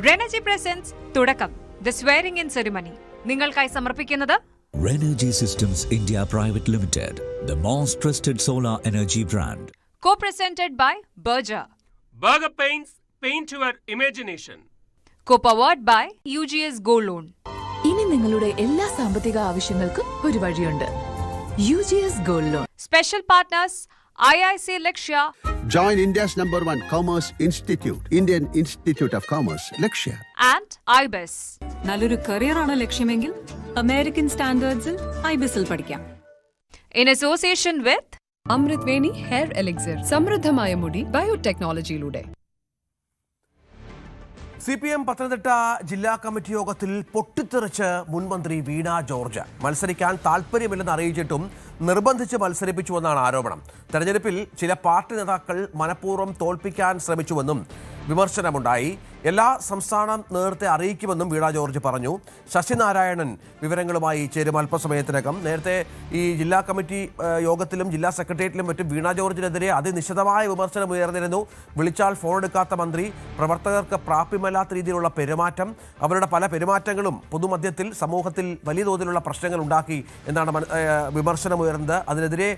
റെനർജി പ്രസൻസ് തുടക്കം ദ സ്വെയറിംഗ് ഇൻ സെറിമണി നിങ്ങൾക്കായി സമർപ്പിക്കുന്നത് Renergy Systems India Private Limited, the most trusted solar energy brand. Co-presented by Berger. Burger Paints, paint your imagination. Co-powered by UGS Gold Loan. ഇനി നിങ്ങളുടെ എല്ലാ സാമ്പത്തിക ആവശ്യങ്ങൾക്കും ഒരു വഴിയുണ്ട്. UGS Gold Loan. Special partners IIC Lakshya Join India's #1 Commerce Institute, Indian Institute of Commerce, Lakshya. and IBIS. നല്ലൊരു കരിയറാണ് ലക്ഷ്യമെങ്കിൽ American സ്റ്റാൻഡേർഡ്സിൽ IBISൽ പഠിക്കാം. In association with Amrit Veni hair elixir, സമൃദ്ധമായ മുടി ബയോടെക്നോളജിയിലൂടെ. CPM പത്തനംതിട്ട ജില്ലാ കമ്മിറ്റി യോഗത്തിൽ പൊട്ടിത്തെറിച്ച് മുൻമന്ത്രി വീണ ജോർജ്. മത്സരിക്കാൻ താല്പര്യമില്ലെന്ന് അറിയിച്ചിട്ടും നിർബന്ധിച്ച് മത്സരിപ്പിച്ചുവെന്നാണ് ആരോപണം. തെരഞ്ഞെടുപ്പിൽ ചില പാർട്ടി നേതാക്കൾ മനഃപൂർവ്വം തോൽപ്പിക്കാൻ ശ്രമിച്ചുവെന്നും വിമർശനമുണ്ടായി. എല്ലാ സംസ്ഥാന നേതൃത്വത്തെ അറിയിക്കുമെന്നും വീണ ജോർജ് പറഞ്ഞു. ശശിനാരായണൻ വിവരങ്ങളുമായി ചേരും അല്പസമയത്തിനകം. നേരത്തെ ഈ ജില്ലാ കമ്മിറ്റി യോഗത്തിലും ജില്ലാ സെക്രട്ടേറിയറ്റിലും മറ്റും വീണ ജോർജിനെതിരെ അതിനിശിതമായ വിമർശനം ഉയർന്നിരുന്നു. വിളിച്ചാൽ ഫോൺ എടുക്കാത്ത മന്ത്രി, പ്രവർത്തകർക്ക് പ്രാപ്യമല്ലാത്ത രീതിയിലുള്ള പെരുമാറ്റം, അവരുടെ പല പെരുമാറ്റങ്ങളും പൊതുമധ്യത്തിൽ സമൂഹത്തിൽ വലിയ തോതിലുള്ള പ്രശ്നങ്ങൾ ഉണ്ടാക്കി എന്നാണ് വിമർശനം ഉയർന്നത്. അതിനെതിരെ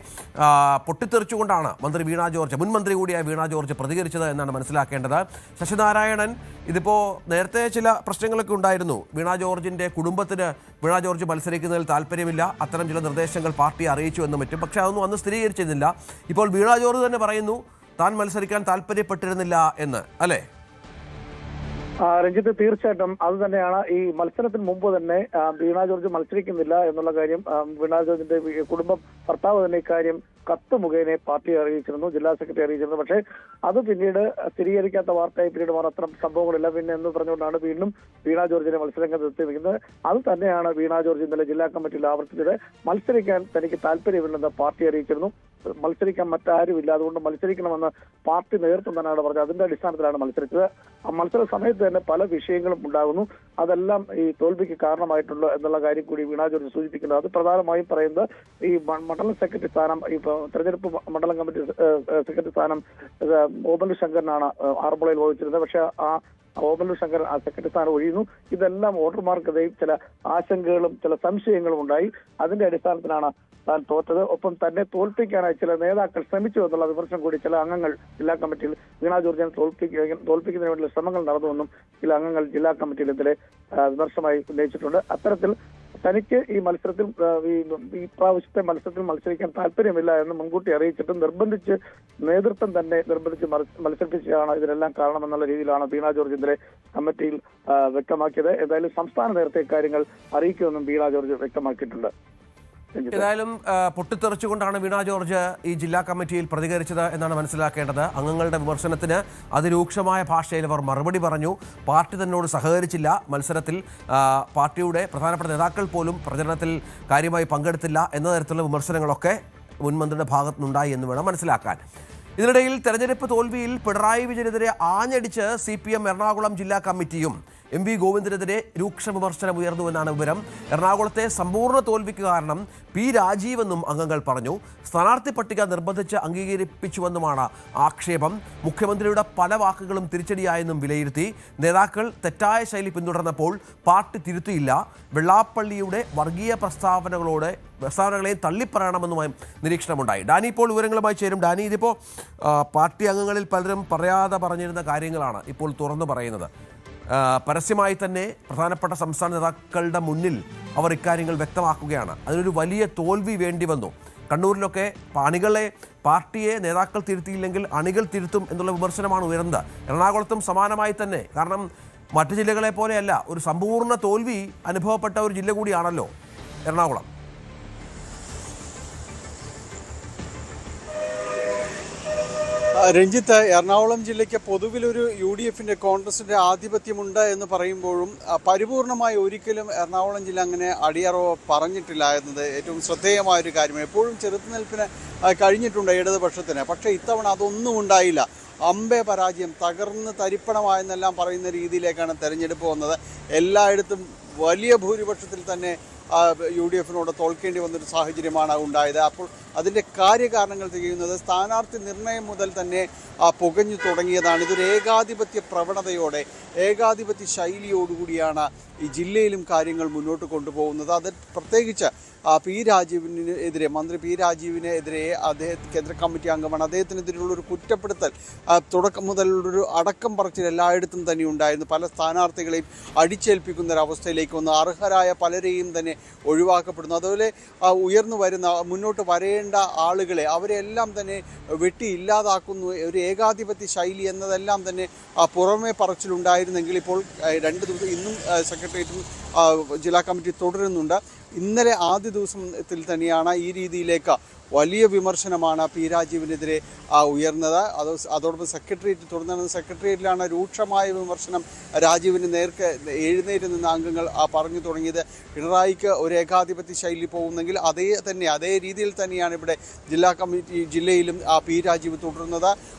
പൊട്ടിത്തെറിച്ചുകൊണ്ടാണ് മന്ത്രി വീണ ജോർജ്, മുൻ മന്ത്രി കൂടിയായ വീണ ജോർജ് പ്രതികരിച്ചത് എന്നാണ് മനസ്സിലാക്കേണ്ടത്. ശശിനാരായണൻ ഇതിപ്പോൾ നേരത്തെ ചില പ്രശ്നങ്ങളൊക്കെ ഉണ്ടായിരുന്നു. വീണ ജോർജിൻ്റെ കുടുംബത്തിന് വീണ ജോർജ് മത്സരിക്കുന്നതിൽ താല്പര്യമില്ല, അത്തരം ചില നിർദ്ദേശങ്ങൾ പാർട്ടി അറിയിച്ചു എന്നും മറ്റും. പക്ഷേ അതൊന്നും അന്ന് സ്ഥിരീകരിച്ചിരുന്നില്ല. ഇപ്പോൾ വീണ ജോർജ് തന്നെ പറയുന്നു താൻ മത്സരിക്കാൻ താല്പര്യപ്പെട്ടിരുന്നില്ല എന്ന്, അല്ലേ? രഞ്ജിത്ത്, തീർച്ചയായിട്ടും അത് തന്നെയാണ്. ഈ മത്സരത്തിന് മുമ്പ് തന്നെ വീണ ജോർജ് മത്സരിക്കുന്നില്ല എന്നുള്ള കാര്യം വീണ ജോർജിന്റെ കുടുംബം, ഭർത്താവ് തന്നെ ഇക്കാര്യം കത്ത് മുഖേന പാർട്ടി അറിയിച്ചിരുന്നു, ജില്ലാ സെക്രട്ടറി അറിയിച്ചിരുന്നു. പക്ഷേ അത് പിന്നീട് സ്ഥിരീകരിക്കാത്ത വാർത്തയായി പിന്നീട് അത്തരം സംഭവങ്ങളില്ല പിന്നെ എന്ന് പറഞ്ഞുകൊണ്ടാണ് വീണ്ടും വീണ ജോർജിനെ മത്സരരംഗത്ത് എത്തിയിരിക്കുന്നത്. അത് തന്നെയാണ് വീണ ജോർജ് ഇന്നലെ ജില്ലാ കമ്മിറ്റിയിൽ ആവർത്തിച്ചത്. മത്സരിക്കാൻ തനിക്ക് താല്പര്യമില്ലെന്ന് പാർട്ടി അറിയിച്ചിരുന്നു. മത്സരിക്കാൻ മറ്റാരുമില്ല, അതുകൊണ്ട് മത്സരിക്കണമെന്ന് പാർട്ടി നേതൃത്വം തന്നെയാണ് പറഞ്ഞത്. അതിന്റെ അടിസ്ഥാനത്തിലാണ് മത്സരിച്ചത്. ആ മത്സര സമയത്ത് തന്നെ പല വിഷയങ്ങളും ഉണ്ടാകുന്നു. അതെല്ലാം ഈ തോൽവിക്ക് കാരണമായിട്ടുള്ളൂ എന്നുള്ള കാര്യം കൂടി വീണ ജോർജ് സൂചിപ്പിക്കുന്നത്. അത് പ്രധാനമായും പറയുന്നത് ഈ മണ്ഡലം സെക്രട്ടറി സ്ഥാനം, ഈ തെരഞ്ഞെടുപ്പ് മണ്ഡലം കമ്മിറ്റി സെക്രട്ടറി സ്ഥാനം ഓമല്ലൂർ ശങ്കരനാണ് ആറന്മുളയിൽ വഹിച്ചിരുന്നത്. പക്ഷെ ആ ഓമല്ലൂർ ശങ്കരൻ ആ സെക്രട്ടറി സ്ഥാനം ഒഴിയുന്നു. ഇതെല്ലാം വോട്ടർമാർക്കെതിരെയും ചില ആശങ്കകളും ചില സംശയങ്ങളും ഉണ്ടായി. അതിന്റെ അടിസ്ഥാനത്തിലാണ് താൻ തോറ്റത്. ഒപ്പം തന്നെ തോൽപ്പിക്കാനായി ചില നേതാക്കൾ ശ്രമിച്ചു എന്നുള്ള വിമർശനം കൂടി ചില അംഗങ്ങൾ ജില്ലാ കമ്മിറ്റിയിൽ വീണ ജോർജിനെ തോൽപ്പിക്കുന്നതിന് വേണ്ടിയുള്ള ശ്രമങ്ങൾ നടന്നുവെന്നും ചില അംഗങ്ങൾ ജില്ലാ കമ്മിറ്റിയിൽ ഇതിലെ വിമർശനമായി ഉന്നയിച്ചിട്ടുണ്ട്. അത്തരത്തിൽ തനിക്ക് ഈ മത്സരത്തിൽ ഈ പ്രാവശ്യത്തെ മത്സരത്തിൽ മത്സരിക്കാൻ താല്പര്യമില്ല എന്ന് മുൻകൂട്ടി അറിയിച്ചിട്ടും നേതൃത്വം തന്നെ നിർബന്ധിച്ച് മത്സരിപ്പിച്ചതാണ് ഇതിനെല്ലാം കാരണമെന്നുള്ള രീതിയിലാണ് വീണ ജോർജ് ഇന്നലെ കമ്മിറ്റിയിൽ വ്യക്തമാക്കിയത്. ഏതായാലും സംസ്ഥാന നേതൃത്വ കാര്യങ്ങൾ അറിയിക്കുമെന്നും വീണ ജോർജ് വ്യക്തമാക്കിയിട്ടുണ്ട്. ഏതായാലും പൊട്ടിത്തെറിച്ചുകൊണ്ടാണ് വീണ ജോർജ് ഈ ജില്ലാ കമ്മിറ്റിയിൽ പ്രതികരിച്ചത് എന്നാണ് മനസ്സിലാക്കേണ്ടത്. അംഗങ്ങളുടെ വിമർശനത്തിന് അതിരൂക്ഷമായ ഭാഷയിൽ അവർ മറുപടി പറഞ്ഞു. പാർട്ടി തന്നോട് സഹകരിച്ചില്ല, മത്സരത്തിൽ പാർട്ടിയുടെ പ്രധാനപ്പെട്ട നേതാക്കൾ പോലും പ്രചരണത്തിൽ കാര്യമായി പങ്കെടുത്തില്ല എന്ന തരത്തിലുള്ള വിമർശനങ്ങളൊക്കെ മുൻമന്ത്രിയുടെ ഭാഗത്തുനിന്നുണ്ടായി എന്ന് വേണം മനസ്സിലാക്കാൻ. ഇതിനിടയിൽ തെരഞ്ഞെടുപ്പ് തോൽവിയിൽ പിണറായി വിജയനെതിരെ ആഞ്ഞടിച്ച് CPM എറണാകുളം ജില്ലാ കമ്മിറ്റിയും MV ഗോവിന്ദനെതിരെ രൂക്ഷ വിമർശനം ഉയർന്നുവെന്നാണ് വിവരം. എറണാകുളത്തെ സമ്പൂർണ്ണ തോൽവിക്ക് കാരണം പി രാജീവെന്നും അംഗങ്ങൾ പറഞ്ഞു. സ്ഥാനാർത്ഥി പട്ടിക നിർബന്ധിച്ച് അംഗീകരിപ്പിച്ചുവെന്നുമാണ് ആക്ഷേപം. മുഖ്യമന്ത്രിയുടെ പല വാക്കുകളും തിരിച്ചടിയായെന്നും വിലയിരുത്തി. നേതാക്കൾ തെറ്റായ ശൈലി പിന്തുടർന്നപ്പോൾ പാർട്ടി തിരുത്തിയില്ല. വെള്ളാപ്പള്ളിയുടെ വർഗീയ പ്രസ്താവനകളെ തള്ളിപ്പറയണമെന്നുമായി നിരീക്ഷണമുണ്ടായി. ഡാനി ഇപ്പോൾ വിവരങ്ങളുമായി ചേരും. ഡാനി, ഇതിപ്പോൾ പാർട്ടി അംഗങ്ങളിൽ പലരും പറയാതെ പറഞ്ഞിരുന്ന കാര്യങ്ങളാണ് ഇപ്പോൾ തുറന്നു പറയുന്നത്. പരസ്യമായി തന്നെ പ്രധാനപ്പെട്ട സംസ്ഥാന നേതാക്കളുടെ മുന്നിൽ അവർ ഇക്കാര്യങ്ങൾ വ്യക്തമാക്കുകയാണ്. അതിനൊരു വലിയ തോൽവി വേണ്ടി വന്നു. കണ്ണൂരിലൊക്കെ പാർട്ടിയെ നേതാക്കൾ തിരുത്തിയില്ലെങ്കിൽ അണികൾ തിരുത്തും എന്നുള്ള വിമർശനമാണ് ഉയർന്നത്. എറണാകുളത്തും സമാനമായി തന്നെ. കാരണം മറ്റു ജില്ലകളെ പോലെയല്ല, ഒരു സമ്പൂർണ്ണ തോൽവി അനുഭവപ്പെട്ട ഒരു ജില്ല കൂടിയാണല്ലോ എറണാകുളം. രഞ്ജിത്ത്, എറണാകുളം ജില്ലയ്ക്ക് പൊതുവിലൊരു UDFിൻ്റെ കോൺഗ്രസിൻ്റെ ആധിപത്യമുണ്ട് എന്ന് പറയുമ്പോഴും പരിപൂർണമായി ഒരിക്കലും എറണാകുളം ജില്ല അങ്ങനെ അടിയറവ് പറഞ്ഞിട്ടില്ല എന്നത് ഏറ്റവും ശ്രദ്ധേയമായൊരു കാര്യമാണ്. എപ്പോഴും ചെറുത്തുനിൽപ്പിന് കഴിഞ്ഞിട്ടുണ്ട് ഇടതുപക്ഷത്തിന്. പക്ഷേ ഇത്തവണ അതൊന്നും ഉണ്ടായില്ല. അമ്പേ പരാജയം, തകർന്ന് തരിപ്പണമായെന്നെല്ലാം പറയുന്ന രീതിയിലേക്കാണ് തെരഞ്ഞെടുപ്പ് വന്നത്. എല്ലായിടത്തും വലിയ ഭൂരിപക്ഷത്തിൽ തന്നെ UDFിനോട് തോൽക്കേണ്ടി വന്നൊരു സാഹചര്യമാണ് ഉണ്ടായത്. അപ്പോൾ അതിൻ്റെ കാര്യകാരണങ്ങൾ തികയുന്നത് സ്ഥാനാർത്ഥി നിർണയം മുതൽ തന്നെ പുകഞ്ഞു തുടങ്ങിയതാണ്. ഇതൊരു ഏകാധിപത്യ പ്രവണതയോടെ, ഏകാധിപത്യ ശൈലിയോടുകൂടിയാണ് ഈ ജില്ലയിലും കാര്യങ്ങൾ മുന്നോട്ട് കൊണ്ടുപോകുന്നത്. അത് പ്രത്യേകിച്ച് പി രാജീവിനെതിരെ, മന്ത്രി പി രാജീവിനെതിരെ, കേന്ദ്ര കമ്മിറ്റി അംഗമാണ്, അദ്ദേഹത്തിനെതിരെയുള്ളൊരു കുറ്റപ്പെടുത്തൽ തുടക്കം മുതലുള്ളൊരു അടക്കം പറച്ചിൽ എല്ലായിടത്തും തന്നെ ഉണ്ടായിരുന്നു. പല സ്ഥാനാർത്ഥികളെയും അടിച്ചേൽപ്പിക്കുന്നൊരവസ്ഥയിലേക്ക് വന്നു. അർഹരായ പലരെയും തന്നെ ഒഴിവാക്കപ്പെടുന്നു. അതുപോലെ ഉയർന്നു വരുന്ന, മുന്നോട്ട് വരേണ്ട ആളുകളെ അവരെല്ലാം തന്നെ വെട്ടി ഇല്ലാതാക്കുന്നു. ഒരു ഏകാധിപത്യ ശൈലി എന്നതെല്ലാം തന്നെ പുറമേ പറച്ചിലുണ്ടായിരുന്നെങ്കിൽ ഇപ്പോൾ 2 ദിവസം ഇന്നും സെക്രട്ടേറിയറ്റും ജില്ലാ കമ്മിറ്റി തുടരുന്നുണ്ട്. ഇന്നലെ ആദ്യ ദിവസത്തിൽ തന്നെയാണ് ഈ രീതിയിലേക്ക് വലിയ വിമർശനമാണ് പി രാജീവിനെതിരെ ഉയർന്നത്. അതോടൊപ്പം സെക്രട്ടേറിയറ്റിലാണ് രൂക്ഷമായ വിമർശനം രാജീവിന് നേർക്ക് എഴുന്നേറ്റ് നിന്ന അംഗങ്ങൾ പറഞ്ഞു തുടങ്ങിയത്. പിണറായിക്ക് ഒരു ഏകാധിപത്യ ശൈലി പോകുന്നെങ്കിൽ അതേ രീതിയിൽ തന്നെയാണ് ഇവിടെ ജില്ലയിലും പി രാജീവ് തുടരുന്നത്.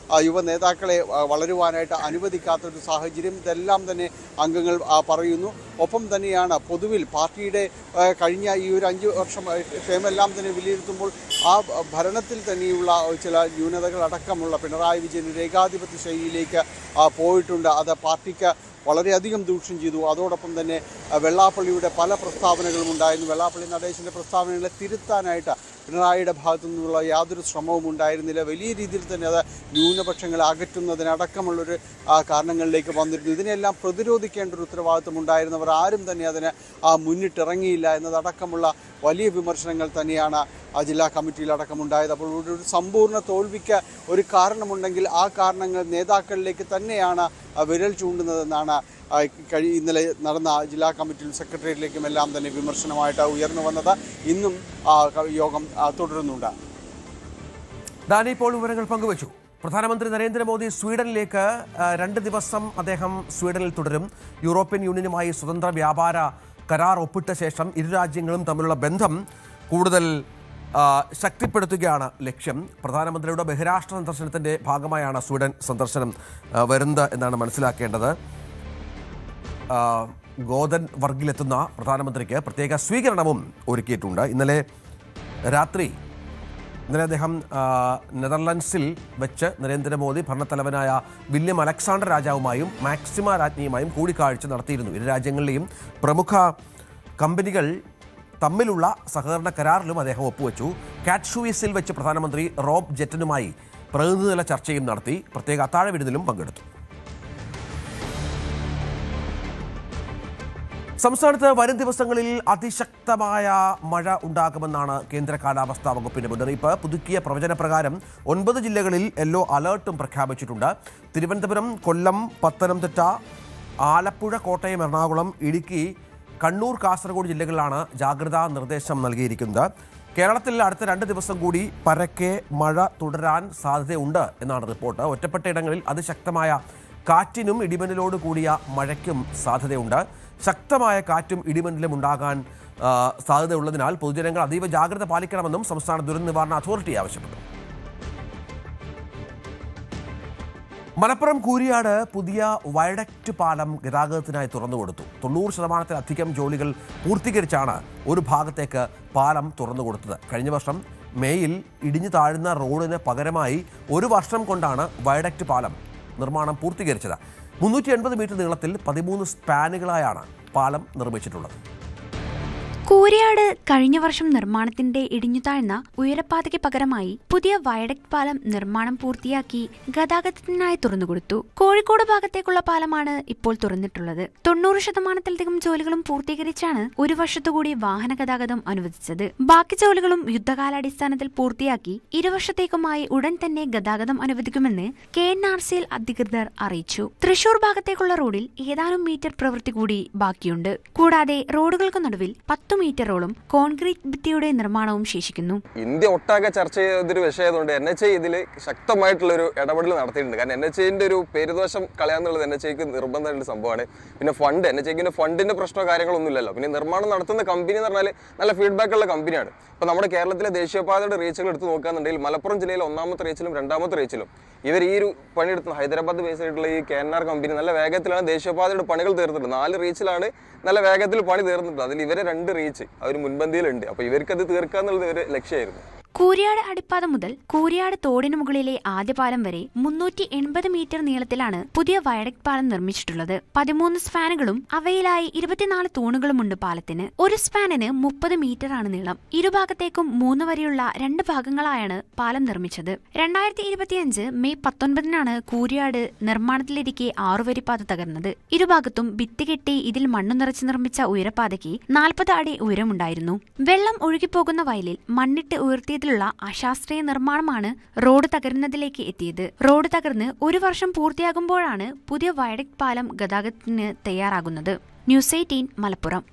യുവ നേതാക്കളെ വളരുവാനായിട്ട് അനുവദിക്കാത്തൊരു സാഹചര്യം, ഇതെല്ലാം തന്നെ അംഗങ്ങൾ പറയുന്നു. ഒപ്പം തന്നെയാണ് പൊതുവിൽ പാർട്ടിയുടെ കഴിഞ്ഞ ഈ ഒരു 5 വർഷം ടേമെല്ലാം തന്നെ വിലയിരുത്തുമ്പോൾ ആ ഭരണത്തിൽ തന്നെയുള്ള ചില ന്യൂനതകൾ അടക്കമുള്ള പിണറായി വിജയൻ ഒരു ഏകാധിപത്യ ശൈലിയിലേക്ക് പോയിട്ടുണ്ട്. അത് പാർട്ടിക്ക് വളരെയധികം ദൂഷ്യം ചെയ്തു. അതോടൊപ്പം തന്നെ വെള്ളാപ്പള്ളിയുടെ പല പ്രസ്താവനകളും ഉണ്ടായിരുന്നു. വെള്ളാപ്പള്ളി നടേശൻ്റെ പ്രസ്താവനകളെ തിരുത്താനായിട്ട് പിണറായിയുടെ ഭാഗത്തു നിന്നുള്ള യാതൊരു ശ്രമവും ഉണ്ടായിരുന്നില്ല. വലിയ രീതിയിൽ തന്നെ അത് ന്യൂനപക്ഷങ്ങളെ അകറ്റുന്നതിനടക്കമുള്ളൊരു കാരണങ്ങളിലേക്ക് വന്നിരുന്നു. ഇതിനെല്ലാം പ്രതിരോധിക്കേണ്ട ഒരു ഉത്തരവാദിത്വം ഉണ്ടായിരുന്നവർ ആരും തന്നെ അതിന് മുന്നിട്ടിറങ്ങിയില്ല എന്നതടക്കമുള്ള വലിയ വിമർശനങ്ങൾ തന്നെയാണ് ജില്ലാ കമ്മിറ്റിയിലടക്കമുണ്ടായത്. അപ്പോൾ ഒരു സമ്പൂർണ്ണ തോൽവിക്ക് ഒരു കാരണമുണ്ടെങ്കിൽ ആ കാരണങ്ങൾ നേതാക്കളിലേക്ക് തന്നെയാണ് വിരൽ ചൂണ്ടുന്നതെന്നാണ് ഇന്നലെ നടന്ന ജില്ലാ കമ്മിറ്റിയിൽ സെക്രട്ടേറിയറ്റിലേക്കും എല്ലാം തന്നെ വിമർശനമായിട്ട് ഉയർന്നു വന്നത്. ഇന്നും യോഗം തുടരുന്നുണ്ട്. ഡാനി ഇപ്പോൾ വിവരങ്ങൾ പങ്കുവച്ചു. പ്രധാനമന്ത്രി നരേന്ദ്രമോദി സ്വീഡനിലേക്ക് 2 ദിവസം അദ്ദേഹം സ്വീഡനിൽ തുടരും. യൂറോപ്യൻ യൂണിയനുമായി സ്വതന്ത്ര വ്യാപാര കരാർ ഒപ്പിട്ട ശേഷം ഇരു രാജ്യങ്ങളും തമ്മിലുള്ള ബന്ധം കൂടുതൽ ശക്തിപ്പെടുത്തുകയാണ് ലക്ഷ്യം. പ്രധാനമന്ത്രിയുടെ ബഹിരാഷ്ട്ര സന്ദർശനത്തിൻ്റെ ഭാഗമായാണ് സ്വീഡൻ സന്ദർശനം വരുന്നത് എന്നാണ് മനസ്സിലാക്കേണ്ടത്. ഗോതൻബർഗിലെത്തുന്ന പ്രധാനമന്ത്രിക്ക് പ്രത്യേക സ്വീകരണവും ഒരുക്കിയിട്ടുണ്ട്. ഇന്നലെ അദ്ദേഹം നെതർലൻഡ്സിൽ വെച്ച് നരേന്ദ്രമോദി ഭരണത്തലവനായ വില്യം അലക്സാണ്ടർ രാജാവുമായും മാക്സിമ രാജ്ഞിയുമായും കൂടിക്കാഴ്ച നടത്തിയിരുന്നു. ഇരു രാജ്യങ്ങളിലെയും പ്രമുഖ കമ്പനികൾ തമ്മിലുള്ള സഹകരണ കരാറിലും അദ്ദേഹം ഒപ്പുവെച്ചു. കാറ്റ്ഷൂയിസിൽ വെച്ച് പ്രധാനമന്ത്രി റോബ് ജെറ്റനുമായി പ്രതിനിധിതല ചർച്ചയും നടത്തി. പ്രത്യേക അത്താഴ വിരുന്നിലും പങ്കെടുത്തു. സംസ്ഥാനത്ത് വരും ദിവസങ്ങളിൽ അതിശക്തമായ മഴ ഉണ്ടാകുമെന്നാണ് കേന്ദ്ര കാലാവസ്ഥാ വകുപ്പിന്റെ മുന്നറിയിപ്പ്. പുതുക്കിയ പ്രവചനപ്രകാരം 9 ജില്ലകളിൽ യെല്ലോ അലേർട്ടും പ്രഖ്യാപിച്ചിട്ടുണ്ട്. തിരുവനന്തപുരം, കൊല്ലം, പത്തനംതിട്ട, ആലപ്പുഴ, കോട്ടയം, എറണാകുളം, ഇടുക്കി, കണ്ണൂർ, കാസർഗോഡ് ജില്ലകളിലാണ് ജാഗ്രതാ നിർദ്ദേശം നൽകിയിരിക്കുന്നത്. കേരളത്തിൽ അടുത്ത 2 ദിവസം കൂടി പരക്കെ മഴ തുടരാൻ സാധ്യതയുണ്ട് എന്നാണ് റിപ്പോർട്ട്. ഒറ്റപ്പെട്ട ഇടങ്ങളിൽ അതിശക്തമായ കാറ്റിനും ഇടിമിന്നലോട് കൂടിയ മഴയ്ക്കും സാധ്യതയുണ്ട്. ശക്തമായ കാറ്റും ഇടിമിന്നലും ഉണ്ടാകാൻ സാധ്യതയുള്ളതിനാൽ പൊതുജനങ്ങൾ അതീവ ജാഗ്രത പാലിക്കണമെന്നും സംസ്ഥാന ദുരന്ത നിവാരണ അതോറിറ്റി ആവശ്യപ്പെട്ടു. മലപ്പുറം കൂരിയാട് പുതിയ വയഡക്റ്റ് പാലം ഗതാഗതത്തിനായി തുറന്നുകൊടുത്തു. 90% ജോലികൾ പൂർത്തീകരിച്ചാണ് ഒരു ഭാഗത്തേക്ക് പാലം തുറന്നുകൊടുത്തത്. കഴിഞ്ഞ വർഷം മേയിൽ ഇടിഞ്ഞു താഴുന്ന റോഡിന് പകരമായി 1 വർഷം കൊണ്ടാണ് വയഡക്റ്റ് പാലം നിർമ്മാണം പൂർത്തീകരിച്ചത്. 380 മീറ്റർ നീളത്തിൽ 13 സ്പാനുകളായാണ് പാലം നിർമ്മിച്ചിട്ടുള്ളത്. കൂരിയാട് കഴിഞ്ഞ വർഷം നിർമ്മാണത്തിന്റെ ഇടിഞ്ഞുതാഴ്ന്ന ഉയരപ്പാതയ്ക്ക് പകരമായി പുതിയ വയഡക്റ്റ് പാലം നിർമ്മാണം പൂർത്തിയാക്കി ഗതാഗതത്തിനായി തുറന്നുകൊടുത്തു. കോഴിക്കോട് ഭാഗത്തേക്കുള്ള പാലമാണ് ഇപ്പോൾ തുറന്നിട്ടുള്ളത്. 90%-ലധികം ജോലികളും പൂർത്തീകരിച്ചാണ് 1 വർഷത്തുകൂടി വാഹന ഗതാഗതം അനുവദിച്ചത്. ബാക്കി ജോലികളും യുദ്ധകാലാടിസ്ഥാനത്തിൽ പൂർത്തിയാക്കി 2 വർഷത്തേക്കുമായി ഉടൻ തന്നെ ഗതാഗതം അനുവദിക്കുമെന്ന് KNRCL അധികൃതർ അറിയിച്ചു. തൃശൂർ ഭാഗത്തേക്കുള്ള റോഡിൽ ഏതാനും മീറ്റർ പ്രവൃത്തി കൂടി ബാക്കിയുണ്ട്. കൂടാതെ റോഡുകൾക്ക് നടുവിൽ 10 മീറ്ററോളം കോൺക്രീറ്റ് ഭിത്തിയുടെ നിർമ്മാണവും ശേഷിക്കുന്നു. ഇന്ത്യ ഒട്ടാകെ ചർച്ച ചെയ്തൊരു വിഷയമായതുകൊണ്ട് NHA ഇതിൽ ശക്തമായിട്ടുള്ളൊരു ഇടപെടൽ നടത്തിയിട്ടുണ്ട്. കാരണം NHAന്റെ ഒരു പേരുദോഷം കളയാന്നുള്ളത് NHAക്ക് നിർബന്ധമായിട്ടുള്ള സംഭവമാണ്. പിന്നെ NHAക്ക് ഫണ്ടിന്റെ പ്രശ്നമോ കാര്യങ്ങളൊന്നും ഇല്ലല്ലോ. പിന്നെ നിർമ്മാണം നടത്തുന്ന കമ്പനി എന്ന് പറഞ്ഞാൽ നല്ല ഫീഡ്ബാക്ക് ഉള്ള കമ്പനിയാണ്. ഇപ്പോൾ നമ്മുടെ കേരളത്തിലെ ദേശീയപാതയുടെ റീച്ചുകൾ എടുത്ത് നോക്കുകയാണെന്നുണ്ടെങ്കിൽ മലപ്പുറം ജില്ലയിലെ 1ാമത്തെ റീച്ചിലും 2ാമത്തെ റീച്ചിലും ഇവർ ഈ ഒരു പണിയെടുത്ത് ഹൈദരാബാദ് ബേസ് ആയിട്ടുള്ള ഈ KNR കമ്പനി നല്ല വേഗത്തിലാണ് ദേശീയപാതയുടെ പണികൾ തീർത്തിട്ടുണ്ട്. 4 റീച്ചിലാണ് നല്ല വേഗത്തിൽ പണി തീർന്നിട്ടുണ്ട്. അതിൽ ഇവരെ 2 റീച്ച് അവർ മുൻപന്തിയിലുണ്ട്. അപ്പോൾ ഇവർക്കത് തീർക്കുക എന്നുള്ളത് ഒരു ലക്ഷ്യമായിരുന്നു. കൂരിയാട് അടിപ്പാത മുതൽ കൂരിയാട് തോടിനു മുകളിലെ ആദ്യ പാലം വരെ 380 മീറ്റർ നീളത്തിലാണ് പുതിയ വയഡക്റ്റ് പാലം നിർമ്മിച്ചിട്ടുള്ളത്. 13 സ്പാനുകളും അവയിലായി 24 തൂണുകളുമുണ്ട് പാലത്തിന്. ഒരു സ്പാനിന് 30 മീറ്ററാണ് നീളം. ഇരുഭാഗത്തേക്കും 3 വരെയുള്ള 2 ഭാഗങ്ങളായാണ് പാലം നിർമ്മിച്ചത്. 2025 മെയ് 19-നാണ് കൂരിയാട് നിർമ്മാണത്തിലിരിക്കെ 6 വരി പാത തകർന്നത്. ഇരുഭാഗത്തും ഭിത്തി കെട്ടി ഇതിൽ മണ്ണു നിറച്ച് നിർമ്മിച്ച ഉയരപ്പാതയ്ക്ക് 40 അടി ഉയരമുണ്ടായിരുന്നു. വെള്ളം ഒഴുകിപ്പോകുന്ന വയലിൽ മണ്ണിട്ട് ഉയർത്തിയ അശാസ്ത്രീയ നിർമ്മാണമാണ് റോഡ് തകരുന്നതിലേക്ക് എത്തിയത്. റോഡ് തകർന്ന് 1 വർഷം പൂർത്തിയാകുമ്പോഴാണ് പുതിയ വയഡക്റ്റ് പാലം ഗതാഗതത്തിന് തയ്യാറാകുന്നത്. ന്യൂസ് 18 മലപ്പുറം.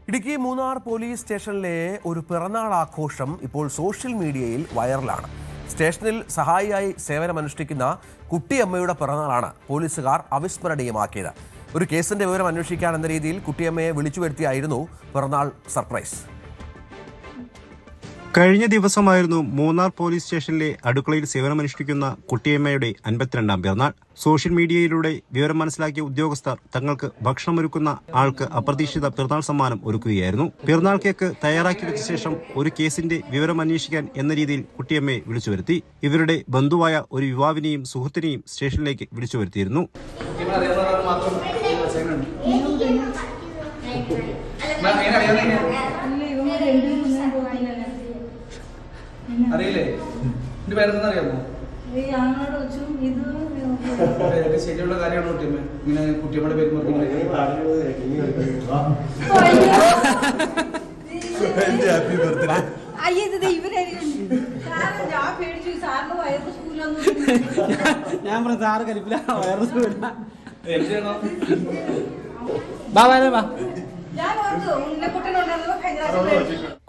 ഇടുക്കി മൂന്നാർ പോലീസ് സ്റ്റേഷനിലെ ഒരു പിറന്നാൾ ആഘോഷം ഇപ്പോൾ സോഷ്യൽ മീഡിയയിൽ വൈറലാണ്. സ്റ്റേഷനിൽ സഹായിയായി സേവനമനുഷ്ഠിക്കുന്ന കുട്ടിയമ്മയുടെ പിറന്നാളാണ് പോലീസുകാർ അവിസ്മരണീയമാക്കിയത്. ഒരു കേസിന്റെ വിവരം അന്വേഷിക്കാൻ എന്ന രീതിയിൽ കുട്ടിയമ്മയെ വിളിച്ചു വരുത്തിയായിരുന്നു പിറന്നാൾ സർപ്രൈസ്. കഴിഞ്ഞ ദിവസമായിരുന്നു മൂന്നാർ പോലീസ് സ്റ്റേഷനിലെ അടുക്കളയിൽ സേവനമനുഷ്ഠിക്കുന്ന കുട്ടിയമ്മയുടെ 52ാം പിറന്നാൾ. സോഷ്യൽ മീഡിയയിലൂടെ വിവരം മനസ്സിലാക്കിയ ഉദ്യോഗസ്ഥർ തങ്ങൾക്ക് ഭക്ഷണമൊരുക്കുന്ന ആൾക്ക് അപ്രതീക്ഷിത പിറന്നാൾ സമ്മാനം ഒരുക്കുകയായിരുന്നു. പിറന്നാൾ കേക്ക് തയ്യാറാക്കി വെച്ച ശേഷം ഒരു കേസിന്റെ വിവരം അന്വേഷിക്കാൻ എന്ന രീതിയിൽ കുട്ടിയമ്മയെ വിളിച്ചു വരുത്തി. ഇവരുടെ ബന്ധുവായ ഒരു യുവാവിനെയും സുഹൃത്തിനെയും സ്റ്റേഷനിലേക്ക് വിളിച്ചു വരുത്തിയിരുന്നു. അറിയില്ലേ? എന്റെ പേരെന്താ അറിയാമോ? ശരിയുള്ള കാര്യമാണ് കുട്ടിയമ്മ. ഇങ്ങനെ കുട്ടിയമ്മയുടെ പേര് ഞാൻ പറഞ്ഞ സാറ് കരിപ്പില്ല വയറ് സ്കൂല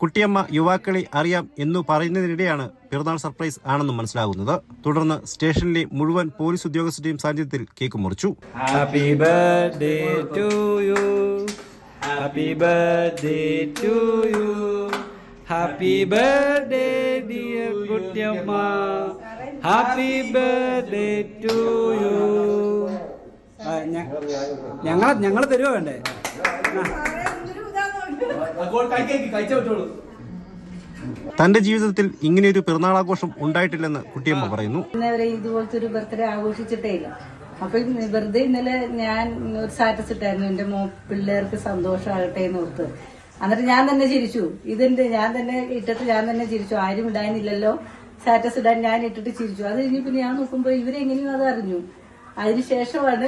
കുട്ടിയമ്മ യുവാക്കളെ അറിയാം എന്നു പറയുന്നതിനിടെയാണ് പിറന്നാൾ സർപ്രൈസ് ആണെന്ന് മനസ്സിലാകുന്നത്. തുടർന്ന് സ്റ്റേഷനിലെ മുഴുവൻ പോലീസ് ഉദ്യോഗസ്ഥരുടെയും സാന്നിധ്യത്തിൽ കേക്ക് മുറിച്ചു. Happy birthday to you, happy birthday to you, happy birthday dear Kuttiyamma, happy birthday to you. ഞങ്ങളെ തരുവോ വേണ്ടേ? തന്റെ ജീവിതത്തിൽ ഇങ്ങനെയൊരു പിറന്നാളാഘോഷം ഉണ്ടായിട്ടില്ലെന്ന് കുട്ടിയമ്മ പറയുന്നു. ഇതുപോലത്തെ ഒരു ബർത്ത്ഡേ ആഘോഷിച്ചിട്ടേ ഇല്ല. അപ്പൊ വെറുതെ ഇന്നലെ ഞാൻ ഒരു സ്റ്റാറ്റസ് ഇട്ടായിരുന്നു, എന്റെ പിള്ളേർക്ക് സന്തോഷമാകട്ടെ എന്ന് ഓർത്ത്. എന്നിട്ട് ഞാൻ തന്നെ ചിരിച്ചു. ഞാൻ തന്നെ ഇട്ടിട്ട് ഞാൻ തന്നെ ചിരിച്ചു. ആരും ഇടാനില്ലല്ലോ സ്റ്റാറ്റസ് ഇടാൻ, ഞാൻ ഇട്ടിട്ട് ചിരിച്ചു. അത് കഴിഞ്ഞ് പിന്നെ ഞാൻ നോക്കുമ്പോ ഇവരെങ്ങനെയും അത് അറിഞ്ഞു. അതിനുശേഷമാണ്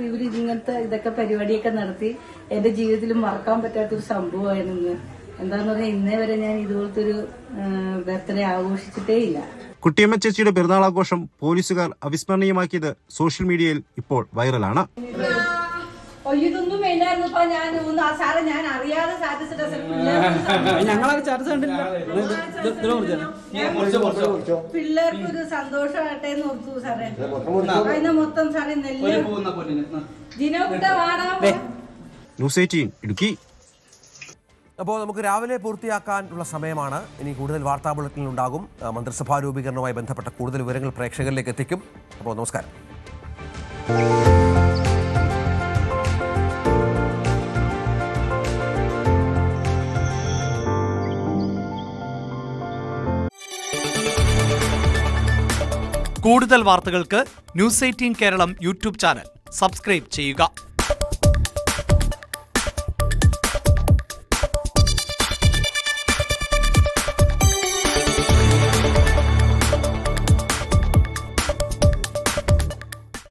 ഇവർ ഇതൊക്കെ പരിപാടിയൊക്കെ നടത്തി എന്റെ ജീവിതത്തിൽ മറക്കാൻ പറ്റാത്തൊരു സംഭവമായിരുന്നു. എന്താന്ന് പറഞ്ഞാൽ ഇന്നേ വരെ ഞാൻ ഇതുപോലത്തെ ഒരു ബർത്ത്ഡേ ആഘോഷിച്ചിട്ടേ ഇല്ല. കുട്ടിയമ്മ ചേച്ചിയുടെ പിറന്നാളാഘോഷം പോലീസുകാർ അവിസ്മരണീയമാക്കിയത് സോഷ്യൽ മീഡിയയിൽ ഇപ്പോൾ വൈറലാണ്. ഇതൊന്നും വേണ്ടായിരുന്നപ്പോ ഞാൻ അറിയാതെ പിള്ളേർക്ക് ഒരു സന്തോഷമാകട്ടെ എന്ന് ഓർത്തു സാറേ. അതിന് മൊത്തം സാറേ നെല്ല് ജിനോട്ട വാടാ. ന്യൂസ് 18 ഇടുക്കി. അപ്പോൾ നമുക്ക് രാവിലെ പൂർത്തിയാക്കാനുള്ള സമയമാണ്. ഇനി കൂടുതൽ വാർത്താ ബുള്ളറ്റിൻ ഉണ്ടാകും. മന്ത്രിസഭാ രൂപീകരണവുമായി ബന്ധപ്പെട്ട കൂടുതൽ വിവരങ്ങൾ പ്രേക്ഷകരിലേക്ക് എത്തിക്കും. അപ്പോൾ നമസ്കാരം. കൂടുതൽ വാർത്തകൾക്ക് news 18 Keralam YouTube channel subscribe ചെയ്യുക.